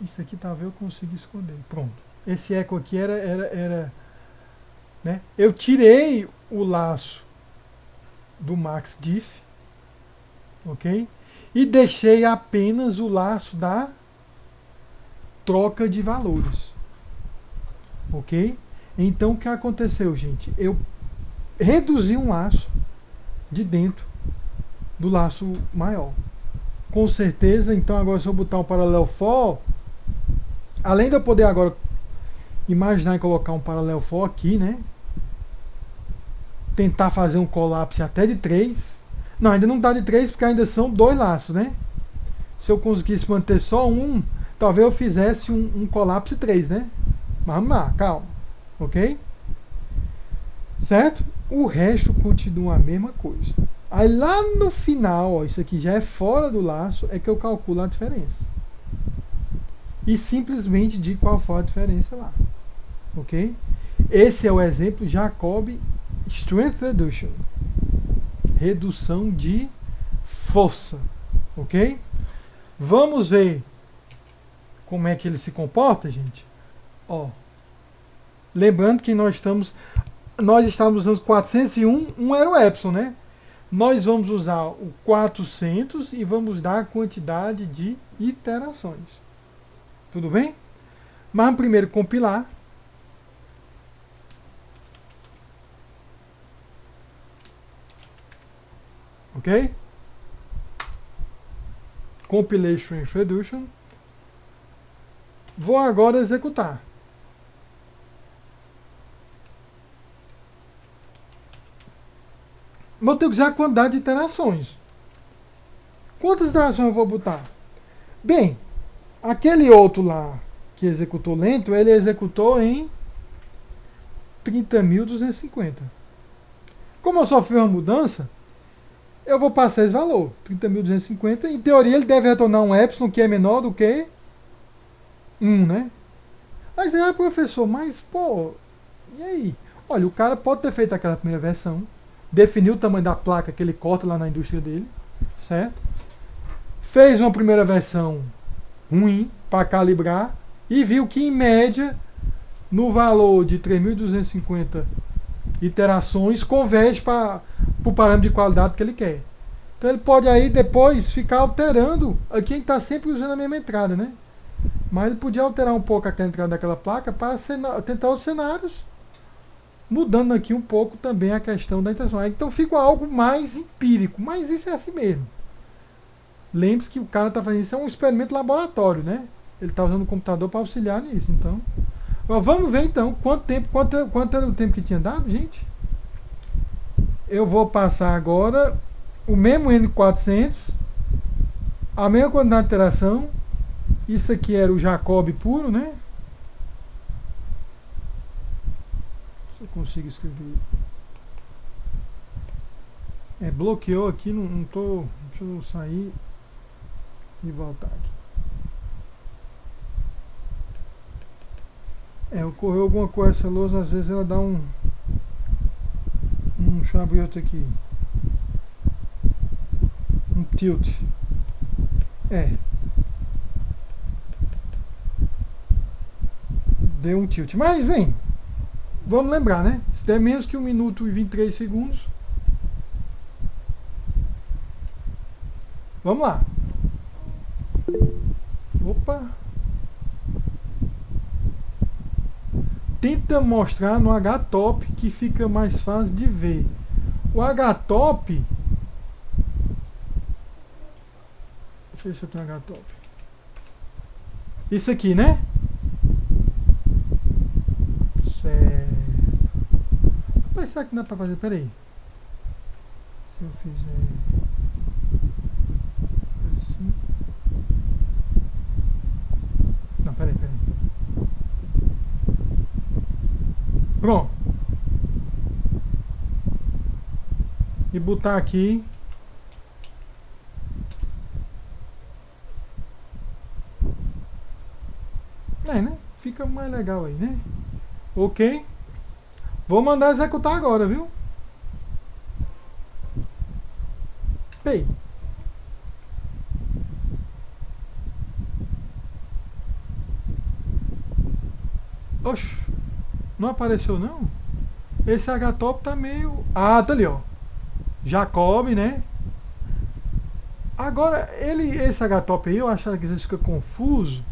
Isso aqui talvez eu consiga esconder. Pronto. Esse eco aqui era né? Eu tirei o laço do maxdiff, ok? E deixei apenas o laço da troca de valores, ok? Então o que aconteceu, gente? Eu reduzi um laço de dentro do laço maior. Com certeza, então agora se eu botar um paralelo for, além de eu poder agora imaginar e colocar um paralelo for aqui, né? Tentar fazer um colapse até de 3. Não, ainda não dá de 3 porque ainda são 2 laços, né? Se eu conseguisse manter só um, talvez eu fizesse um colapse 3, né? Mas vamos lá, calma. Ok? Certo? O resto continua a mesma coisa. Aí lá no final, ó, isso aqui já é fora do laço, é que eu calculo a diferença. E simplesmente digo qual foi a diferença lá. Ok? Esse é o exemplo Jacob Strength Reduction. Redução de força. Ok? Vamos ver como é que ele se comporta, gente. Ó. Lembrando que nós estávamos usando 401, um era o epsilon, né? Nós vamos usar o 400 e vamos dar a quantidade de iterações. Tudo bem? Mas vamos primeiro compilar. Ok? Compilation and Reduction. Vou agora executar. Mas eu tenho que usar a quantidade de iterações. Quantas iterações eu vou botar? Bem, aquele outro lá que executou lento, ele executou em 30.250. Como eu só fiz uma mudança, eu vou passar esse valor, 30.250. Em teoria, ele deve retornar um epsilon que é menor do que 1, né? Aí você vai, professor, mas, pô, e aí? Olha, o cara pode ter feito aquela primeira versão, definiu o tamanho da placa que ele corta lá na indústria dele, certo? Fez uma primeira versão ruim para calibrar e viu que, em média, no valor de 3.250 iterações, converge para o parâmetro de qualidade que ele quer. Então ele pode aí depois ficar alterando. Aqui a gente está sempre usando a mesma entrada, né? Mas ele podia alterar um pouco aquela entrada daquela placa para tentar outros cenários, mudando aqui um pouco também a questão da interação. Então fica algo mais empírico, mas isso é assim mesmo. Lembre-se que o cara está fazendo isso, é um experimento laboratório, né? Ele está usando o computador para auxiliar nisso. Então, vamos ver então quanto era o tempo que tinha dado, gente. Eu vou passar agora o mesmo N400, a mesma quantidade de interação. Isso aqui era o Jacob puro, né? Se eu consigo escrever. Bloqueou aqui, não tô. Deixa eu sair e voltar aqui. Ocorreu alguma coisa essa lousa, às vezes ela dá um deixa eu abrir outro aqui. Um tilt. Deu um tilt. Mas vem, vamos lembrar, né? Se der menos que 1 minuto e 23 segundos. Vamos lá. Opa. Tenta mostrar no H-top que fica mais fácil de ver. O H-top. Deixa eu ver se eu tenho H-top. Isso aqui, né? Certo. Mas será que não dá pra fazer? Peraí. Se eu fizer assim. Não, peraí. Pronto. E botar aqui. Né? Fica mais legal aí, né? Ok. Vou mandar executar agora, viu? Pei. Oxe. Não apareceu não? Esse H-top tá meio... Ah, tá ali, ó. Jacob, né? Agora, esse H-top aí, eu acho que às vezes fica confuso.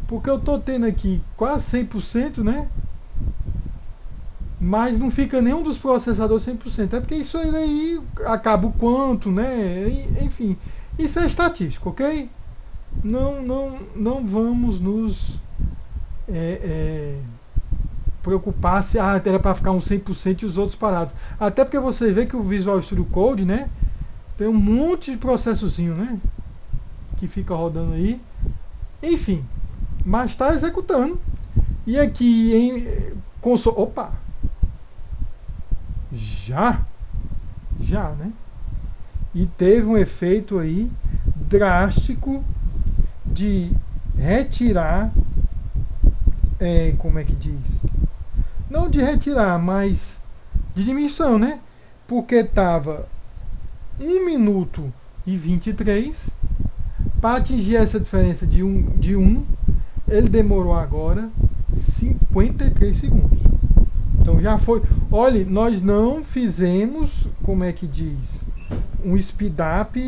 Porque eu tô tendo aqui quase 100%, né? Mas não fica nenhum dos processadores 100%. É porque isso aí acaba o quanto, né? Enfim, isso é estatístico, ok? Não vamos nos preocupar se era para ficar uns 100% e os outros parados. Até porque você vê que o Visual Studio Code, né? Tem um monte de processozinho, né? Que fica rodando aí. Enfim, mas está executando. E aqui em console... Opa! Já, né? E teve um efeito aí drástico de retirar, como é que diz? Não de retirar, mas de diminuição, né? Porque estava 1 minuto e 23. Para atingir essa diferença de 1, ele demorou agora 53 segundos. Então já foi. Olha, nós não fizemos, como é que diz? Um speed up,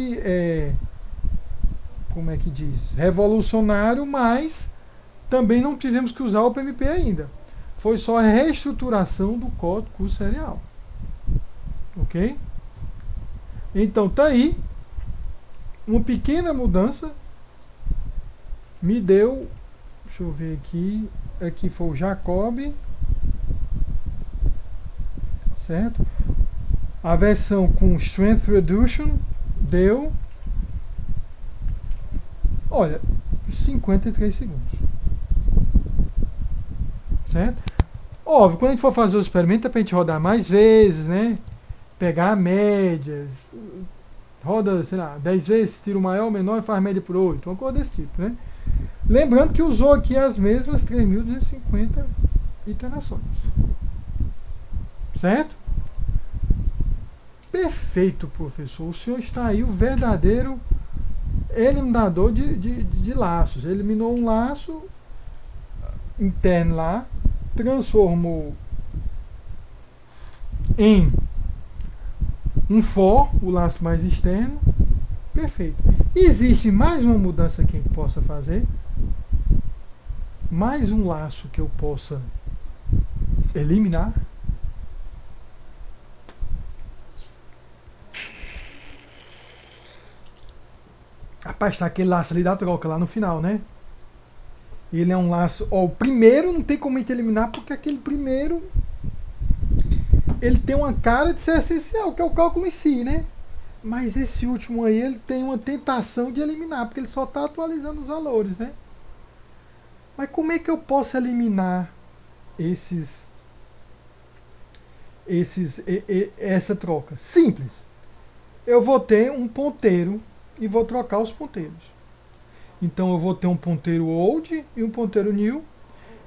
como é que diz? Revolucionário, mas também não tivemos que usar o PMP ainda. Foi só a reestruturação do código serial. Ok? Então tá aí. Uma pequena mudança me deu. Deixa eu ver aqui. Aqui foi o Jacob. Certo? A versão com Strength Reduction deu. Olha, 53 segundos. Certo? Óbvio, quando a gente for fazer o experimento é pra gente rodar mais vezes, né? Pegar médias. Roda, sei lá, 10 vezes, tira o maior, o menor e faz média por 8. Uma coisa desse tipo, né? Lembrando que usou aqui as mesmas 3.250 iterações. Certo? Perfeito, professor. O senhor está aí o verdadeiro eliminador de laços. Eliminou um laço interno lá, transformou em um for, o laço mais externo. Perfeito. Existe mais uma mudança que a gente possa fazer? Mais um laço que eu possa eliminar? Rapaz, tá aquele laço ali da troca lá no final, né? Ele é um laço. Ó, o primeiro não tem como a gente eliminar, porque aquele primeiro ele tem uma cara de ser essencial, que é o cálculo em si, né? Mas esse último aí, ele tem uma tentação de eliminar, porque ele só está atualizando os valores, né? Mas como é que eu posso eliminar essa troca? Simples. Eu vou ter um ponteiro e vou trocar os ponteiros. Então eu vou ter um ponteiro old e um ponteiro new.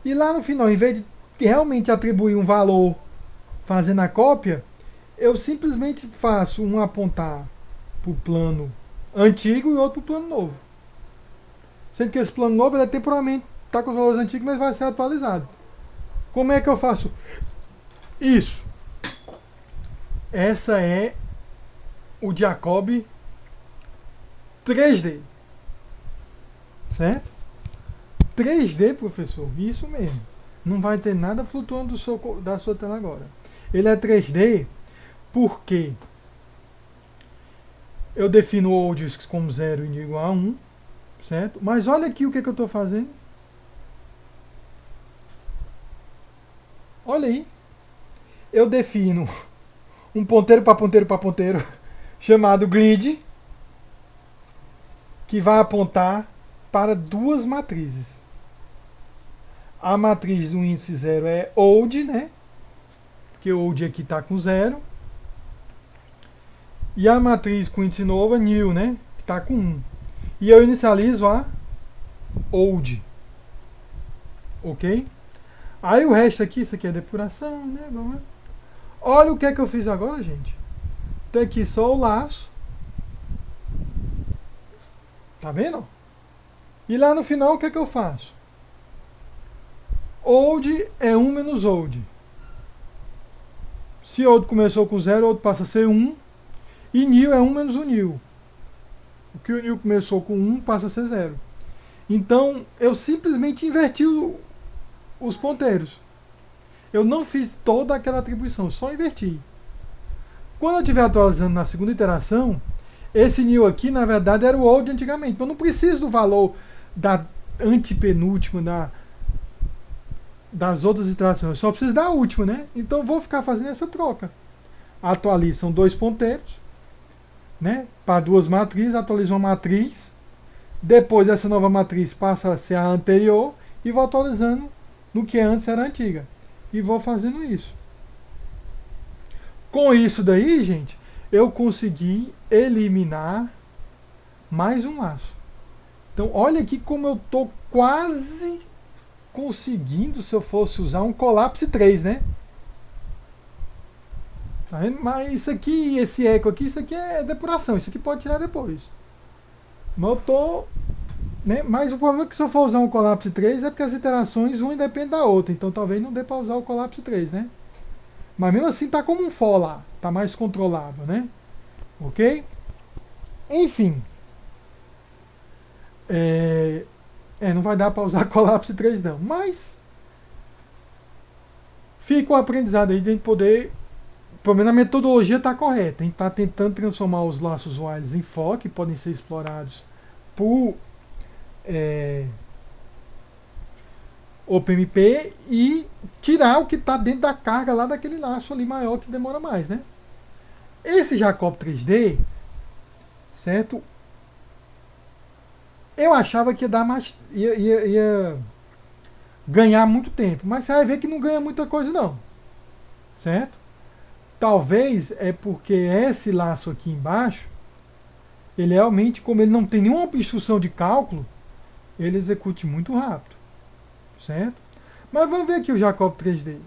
E lá no final, em vez de realmente atribuir um valor fazendo a cópia, eu simplesmente faço um apontar para o plano antigo e outro para o plano novo. Sendo que esse plano novo ele temporariamente está com os valores antigos, mas vai ser atualizado. Como é que eu faço isso? Essa é o Jacob 3D. Certo? 3D, professor, isso mesmo. Não vai ter nada flutuando da sua tela agora. Ele é 3D porque eu defino olds como 0 e igual a 1, certo? Mas olha aqui o que eu estou fazendo. Olha aí. Eu defino um ponteiro para ponteiro para ponteiro chamado grid, que vai apontar para duas matrizes. A matriz do índice 0 é old, né? Porque old aqui está com 0. E a matriz com índice novo é new, né? Que está com 1. E eu inicializo a old. Ok? Aí o resto aqui, isso aqui é depuração, né? Vamos lá. Olha o que é que eu fiz agora, gente. Tem aqui só o laço. Tá vendo? E lá no final, o que é que eu faço? Old é 1 menos old. Se old começou com 0, old passa a ser 1. E new é 1 menos o new. O que o new começou com 1 passa a ser 0. Então, eu simplesmente inverti os ponteiros. Eu não fiz toda aquela atribuição, só inverti. Quando eu estiver atualizando na segunda iteração, esse new aqui, na verdade, era o old antigamente. Eu não preciso do valor da antepenúltima, das outras iterações. Eu só preciso da última, né? Então, eu vou ficar fazendo essa troca. Atualizo, são dois ponteiros, né? Para duas matrizes, atualizo uma matriz. Depois, essa nova matriz passa a ser a anterior e vou atualizando no que antes era a antiga. E vou fazendo isso. Com isso daí, gente, eu consegui eliminar mais um laço. Então, olha aqui como eu estou quase conseguindo, se eu fosse usar um Collapse 3, né? Tá vendo? Mas isso aqui, esse eco aqui, isso aqui é depuração. Isso aqui pode tirar depois. Mas eu tô... Né? Mas o problema é que se eu for usar um Collapse 3 é porque as iterações uma independe da outra. Então talvez não dê para usar o Collapse 3, né? Mas mesmo assim tá como um for lá. Tá mais controlável, né? Ok? Enfim. Não vai dar para usar Collapse 3 não. Mas fica o aprendizado aí de a gente poder... Pelo menos a metodologia está correta. A gente está tentando transformar os laços whiles em for, que podem ser explorados por OpenMP e tirar o que está dentro da carga lá daquele laço ali maior que demora mais, né? Esse Jacob 3D, certo? Eu achava que ia dar mais, ia ganhar muito tempo, mas você vai ver que não ganha muita coisa não, certo? Talvez é porque esse laço aqui embaixo, ele realmente, como ele não tem nenhuma instrução de cálculo, ele execute muito rápido, certo? Mas vamos ver aqui o Jacob 3D,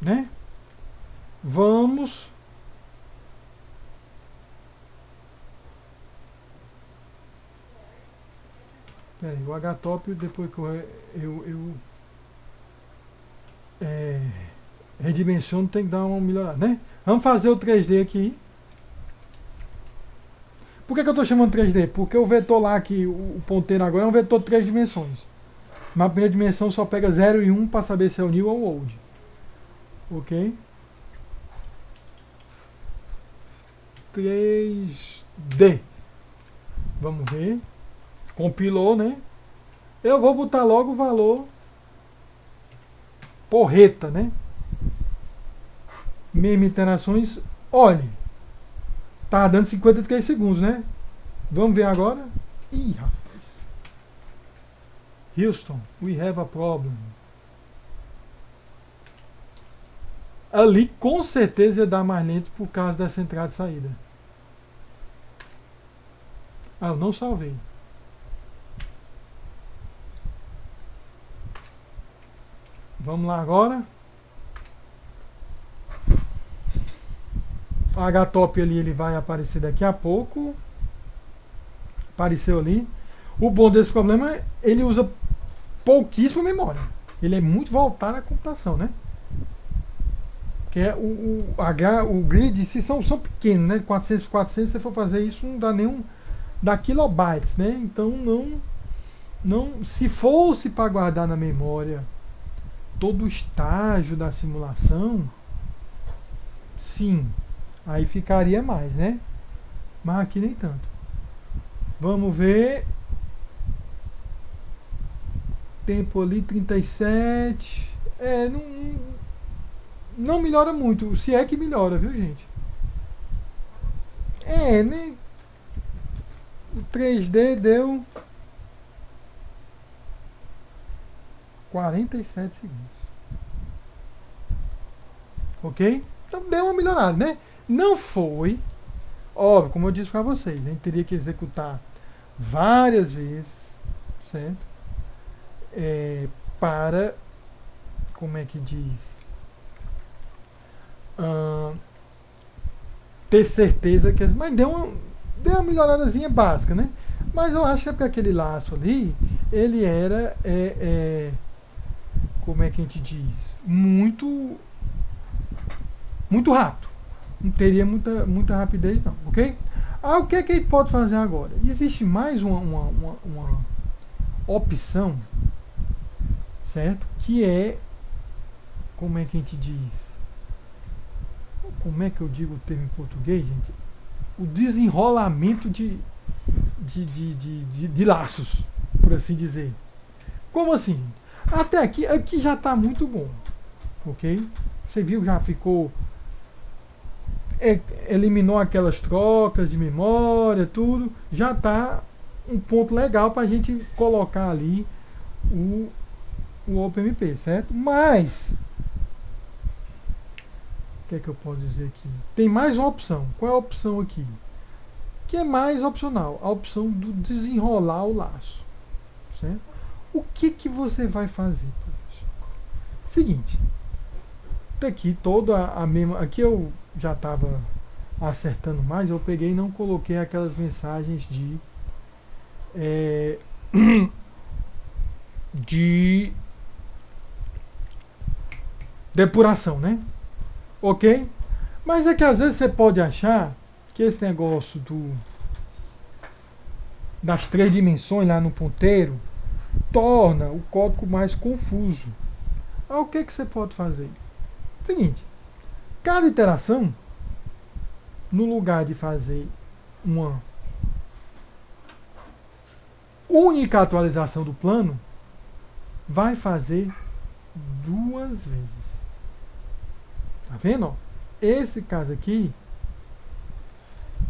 né? Vamos peraí, o HTOP depois que eu redimensiono tem que dar uma melhorada, né? Vamos fazer o 3D aqui. Por que eu estou chamando 3D? Porque o vetor lá, que o ponteiro agora é um vetor de 3 dimensões. Na primeira dimensão só pega 0 e 1 para saber se é o new ou o old. Ok? 3D. Vamos ver. Compilou, né? Eu vou botar logo o valor porreta, né? Mesmo interações. Olhe, tá dando 53 segundos, né? Vamos ver agora. Ih, rapaz. Houston, we have a problem. Ali com certeza ia dar mais lento por causa dessa entrada e saída. Ah, eu não salvei. Vamos lá agora. O HTOP ali ele vai aparecer daqui a pouco. Apareceu ali. O bom desse problema é ele usa pouquíssima memória. Ele é muito voltado à computação, né? Que é o grid, se são pequenos, né? 400 por 400, se você for fazer isso, não dá nenhum. Dá kilobytes, né? Então não. Se fosse para guardar na memória todo o estágio da simulação, sim, aí ficaria mais, né? Mas aqui nem tanto. Vamos ver. Tempo ali 37. Não melhora muito. Se é que melhora, viu, gente? Né? O 3D deu 47 segundos. Ok? Então deu uma melhorada, né? Não foi. Óbvio, como eu disse para vocês, a gente teria que executar várias vezes, certo? Para, como é que diz? Ter certeza que. Mas deu uma melhoradazinha básica, né? Mas eu acho que é porque aquele laço ali, ele era, como é que a gente diz? Muito rápido. Não teria muita rapidez, não, ok? O que é que a gente pode fazer agora? Existe mais uma opção, certo? Que é, como é que a gente diz? Como é que eu digo o termo em português, gente? O desenrolamento de laços, por assim dizer. Como assim? Até aqui já está muito bom, ok? Você viu, já ficou, eliminou aquelas trocas de memória, tudo, já está um ponto legal para a gente colocar ali o OpenMP, certo? Mas o que é que eu posso dizer aqui? Tem mais uma opção. Qual é a opção aqui? Que é mais opcional, a opção do desenrolar o laço, certo? O que você vai fazer, professor? Seguinte, aqui toda a mesma, aqui eu já estava acertando mais, eu peguei e não coloquei aquelas mensagens de depuração, né? Ok? Mas é que às vezes você pode achar que esse negócio das 3 dimensões lá no ponteiro torna o código mais confuso. O que você pode fazer? Seguinte, cada iteração, no lugar de fazer uma única atualização do plano, vai fazer 2 vezes. Tá vendo? Esse caso aqui,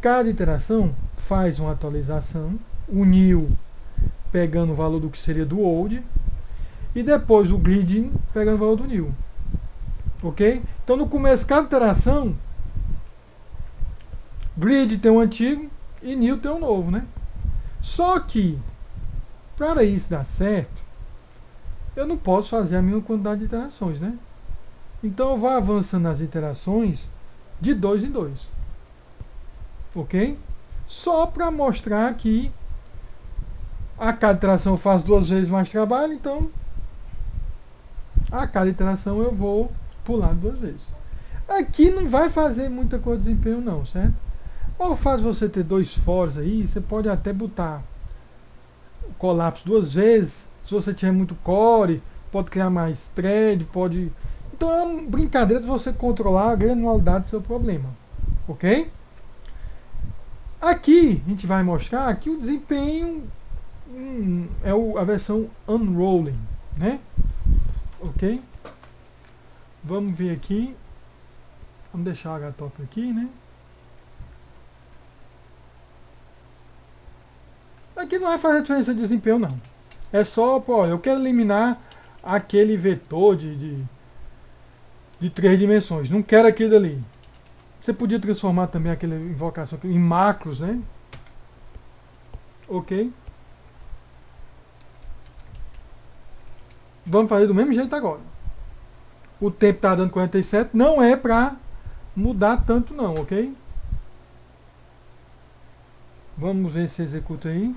cada iteração faz uma atualização, o new pegando o valor do que seria do old, e depois o grid pegando o valor do new. Ok? Então no começo, cada iteração, grid tem um antigo e new tem um novo, né? Só que, para isso dar certo, eu não posso fazer a mesma quantidade de iterações, né? Então eu vou avançando nas iterações de 2 em 2. Ok? Só para mostrar que a cada iteração eu faço 2 vezes mais trabalho, então a cada iteração eu vou pular 2 vezes. Aqui não vai fazer muita coisa de desempenho não, certo? Ou faz você ter 2 fores aí, você pode até botar o colapso 2 vezes, se você tiver muito core, pode criar mais thread, pode... Então é uma brincadeira de você controlar a granularidade do seu problema, ok? Aqui a gente vai mostrar que o desempenho é a versão unrolling, né? Ok? Vamos ver aqui. Vamos deixar o HTOP aqui, né? Aqui não vai fazer diferença de desempenho, não. É só, pô, eu quero eliminar aquele vetor de 3 dimensões. Não quero aquele ali. Você podia transformar também aquela invocação em macros, né? Ok. Vamos fazer do mesmo jeito agora. O tempo está dando 47. Não é para mudar tanto não, ok? Vamos ver se executa aí.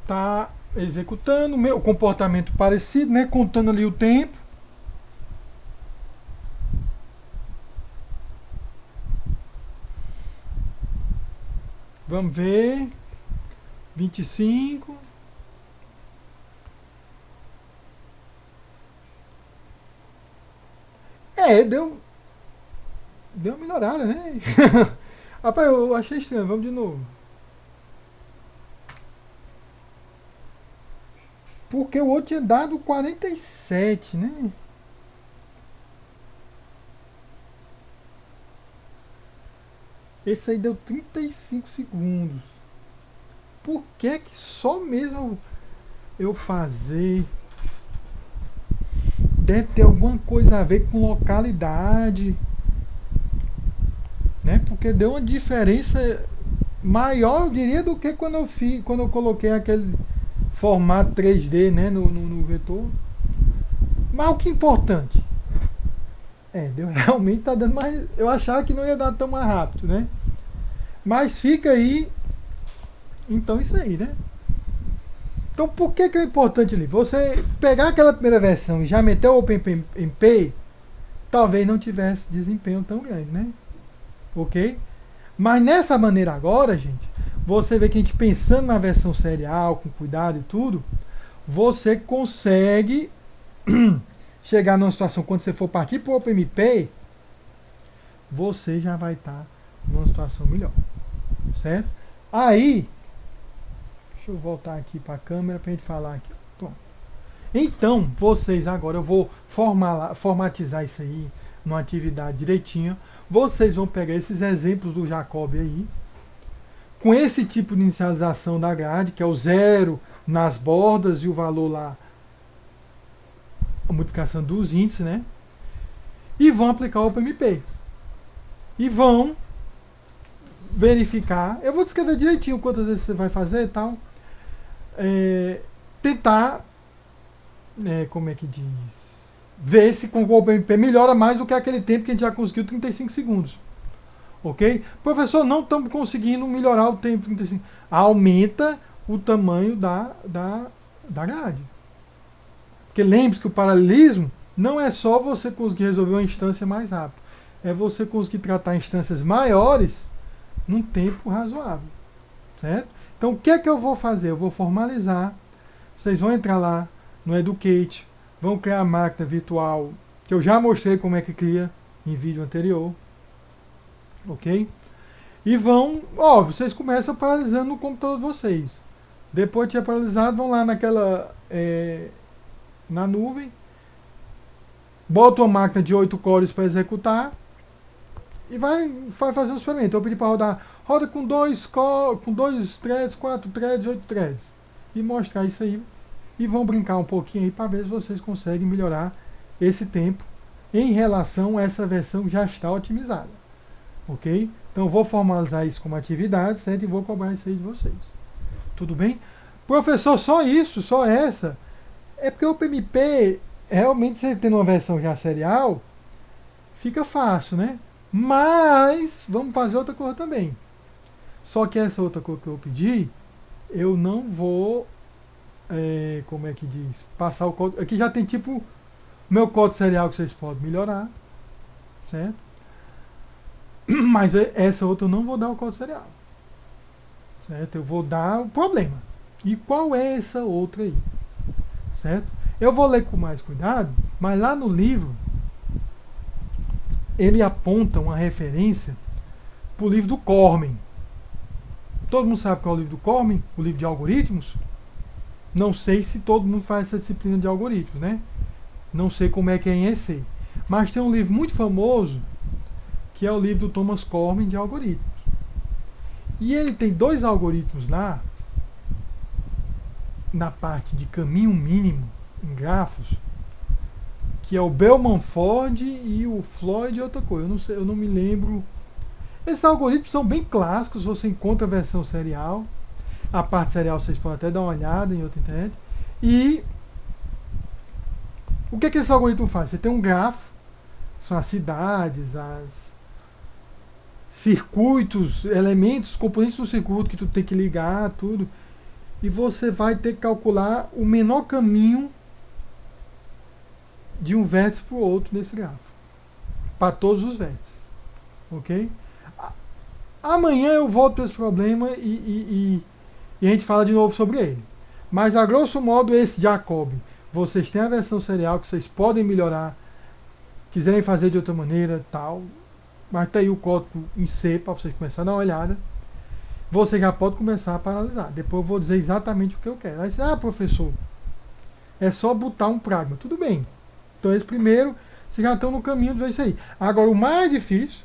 Tá executando, o comportamento parecido, né? Contando ali o tempo. Vamos ver. 25. Deu uma melhorada, né? Rapaz, eu achei estranho. Vamos de novo. Porque o outro tinha dado 47, né? Esse aí deu 35 segundos. Por que só mesmo eu fazer? Deve ter alguma coisa a ver com localidade, né? Porque deu uma diferença maior, eu diria, do que quando eu coloquei aquele formato 3D, né, no vetor. Mas o que é importante? Realmente tá dando mais. Eu achava que não ia dar tão mais rápido, né? Mas fica aí. Então isso aí, né? Então por que é importante ali? Você pegar aquela primeira versão e já meter o OpenMP, talvez não tivesse desempenho tão grande, né? Ok? Mas nessa maneira agora, gente, você vê que a gente pensando na versão serial, com cuidado e tudo, você consegue chegar numa situação, quando você for partir para o OpenMP, você já vai estar numa situação melhor. Certo? Aí, deixa eu voltar aqui para a câmera para a gente falar aqui. Pronto. Então, vocês agora, eu vou formatizar isso aí numa atividade direitinho. Vocês vão pegar esses exemplos do Jacob aí, com esse tipo de inicialização da grade, que é o 0 nas bordas e o valor lá, a multiplicação dos índices, né? E vão aplicar o OpenMP. E vão verificar. Eu vou descrever direitinho quantas vezes você vai fazer e tal. Tentar, como é que diz? Ver se com o OpenMP melhora mais do que aquele tempo que a gente já conseguiu, 35 segundos. Ok? Professor, não estamos conseguindo melhorar o tempo 35. Aumenta o tamanho da grade. Porque lembre-se que o paralelismo não é só você conseguir resolver uma instância mais rápido. É você conseguir tratar instâncias maiores num tempo razoável. Certo? Então o que é que eu vou fazer? Eu vou formalizar. Vocês vão entrar lá no Educate, vão criar a máquina virtual, que eu já mostrei como é que cria em vídeo anterior. Ok? E vão, vocês começam paralisando no computador de vocês. Depois de ter paralisado, vão lá naquela, na nuvem, botam uma máquina de 8 cores para executar e vai fazer um experimento. Eu pedi para rodar, roda com 2 threads, 4 threads, 8 threads. E mostrar isso aí. E vão brincar um pouquinho aí para ver se vocês conseguem melhorar esse tempo em relação a essa versão que já está otimizada. Ok? Então eu vou formalizar isso como atividade, certo? E vou cobrar isso aí de vocês. Tudo bem? Professor, só isso, só essa? É porque o PMP, realmente, você tendo uma versão já serial, fica fácil, né? Mas, vamos fazer outra coisa também. Só que essa outra coisa que eu pedi, eu não vou, como é que diz? Passar o código. Aqui já tem tipo, meu código serial que vocês podem melhorar, certo? Mas essa outra eu não vou dar o código serial. Certo? Eu vou dar o problema. E qual é essa outra aí? Certo? Eu vou ler com mais cuidado, mas lá no livro ele aponta uma referência para o livro do Cormen. Todo mundo sabe qual é o livro do Cormen? O livro de algoritmos? Não sei se todo mundo faz essa disciplina de algoritmos, né? Não sei como é que é em EC. Mas tem um livro muito famoso, que é o livro do Thomas Cormen de algoritmos. E ele tem dois algoritmos lá, na parte de caminho mínimo, em grafos, que é o Bellman-Ford e o Floyd e outra coisa. Eu não sei, eu não me lembro. Esses algoritmos são bem clássicos, você encontra a versão serial. A parte serial vocês podem até dar uma olhada em outra internet. E o que é que esse algoritmo faz? Você tem um grafo, são as cidades, as circuitos, elementos, componentes do circuito que tu tem que ligar, tudo. E você vai ter que calcular o menor caminho de um vértice para o outro nesse grafo. Para todos os vértices. Ok? Amanhã eu volto para esse problema e a gente fala de novo sobre ele. Mas a grosso modo esse Jacob, vocês têm a versão serial que vocês podem melhorar, quiserem fazer de outra maneira, tal, mas tá aí o código em C para vocês começarem a dar uma olhada. Você já pode começar a paralisar. Depois eu vou dizer exatamente o que eu quero. Aí você, professor, é só botar um pragma. Tudo bem. Então esse primeiro, vocês já estão no caminho de ver isso aí. Agora o mais difícil,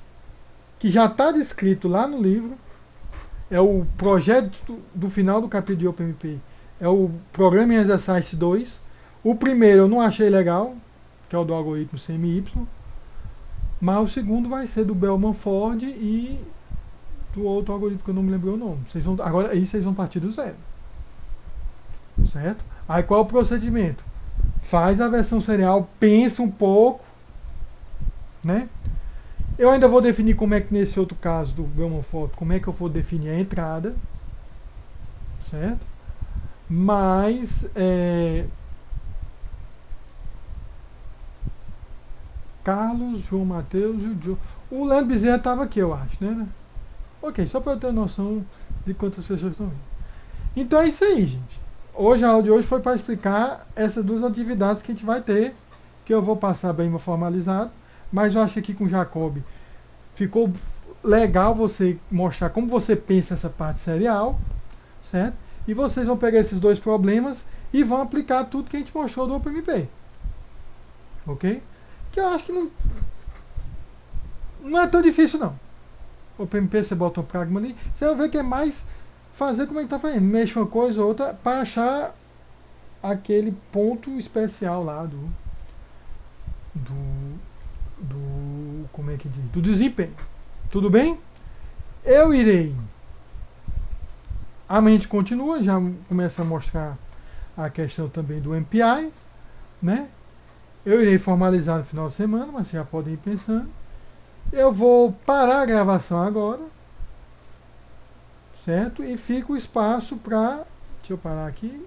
que já está descrito lá no livro, é o projeto do final do capítulo de OpenMP. É o Programming Exercise 2. O primeiro eu não achei legal, que é o do algoritmo CMY. Mas o segundo vai ser do Bellman-Ford e do outro algoritmo que eu não me lembro o nome. Agora aí vocês vão partir do zero. Certo? Aí qual é o procedimento? Faz a versão serial, pensa um pouco, né? Eu ainda vou definir como é que nesse outro caso do Bellman-Ford, como é que eu vou definir a entrada, certo? Mas Carlos, João Matheus e o Joe. O Leandro Bezerra estava aqui, eu acho, né? Ok, só para eu ter noção de quantas pessoas estão vindo. Então é isso aí, gente. Hoje a aula de hoje foi para explicar essas duas atividades que a gente vai ter, que eu vou passar bem formalizado, mas eu acho que aqui com o Jacob ficou legal você mostrar como você pensa essa parte serial, certo? E vocês vão pegar esses dois problemas e vão aplicar tudo que a gente mostrou do OpenMP. Ok? Que eu acho que não é tão difícil não. O OpenMP você bota um pragma ali, você vai ver que é mais fazer como a gente está fazendo, mexe uma coisa ou outra para achar aquele ponto especial lá do como é que diz? Do desempenho. Tudo bem? Eu irei. Amanhã a gente continua, já começa a mostrar a questão também do MPI, né? Eu irei formalizar no final de semana, mas vocês já podem ir pensando. Eu vou parar a gravação agora, certo? E fica o espaço para... Deixa eu parar aqui.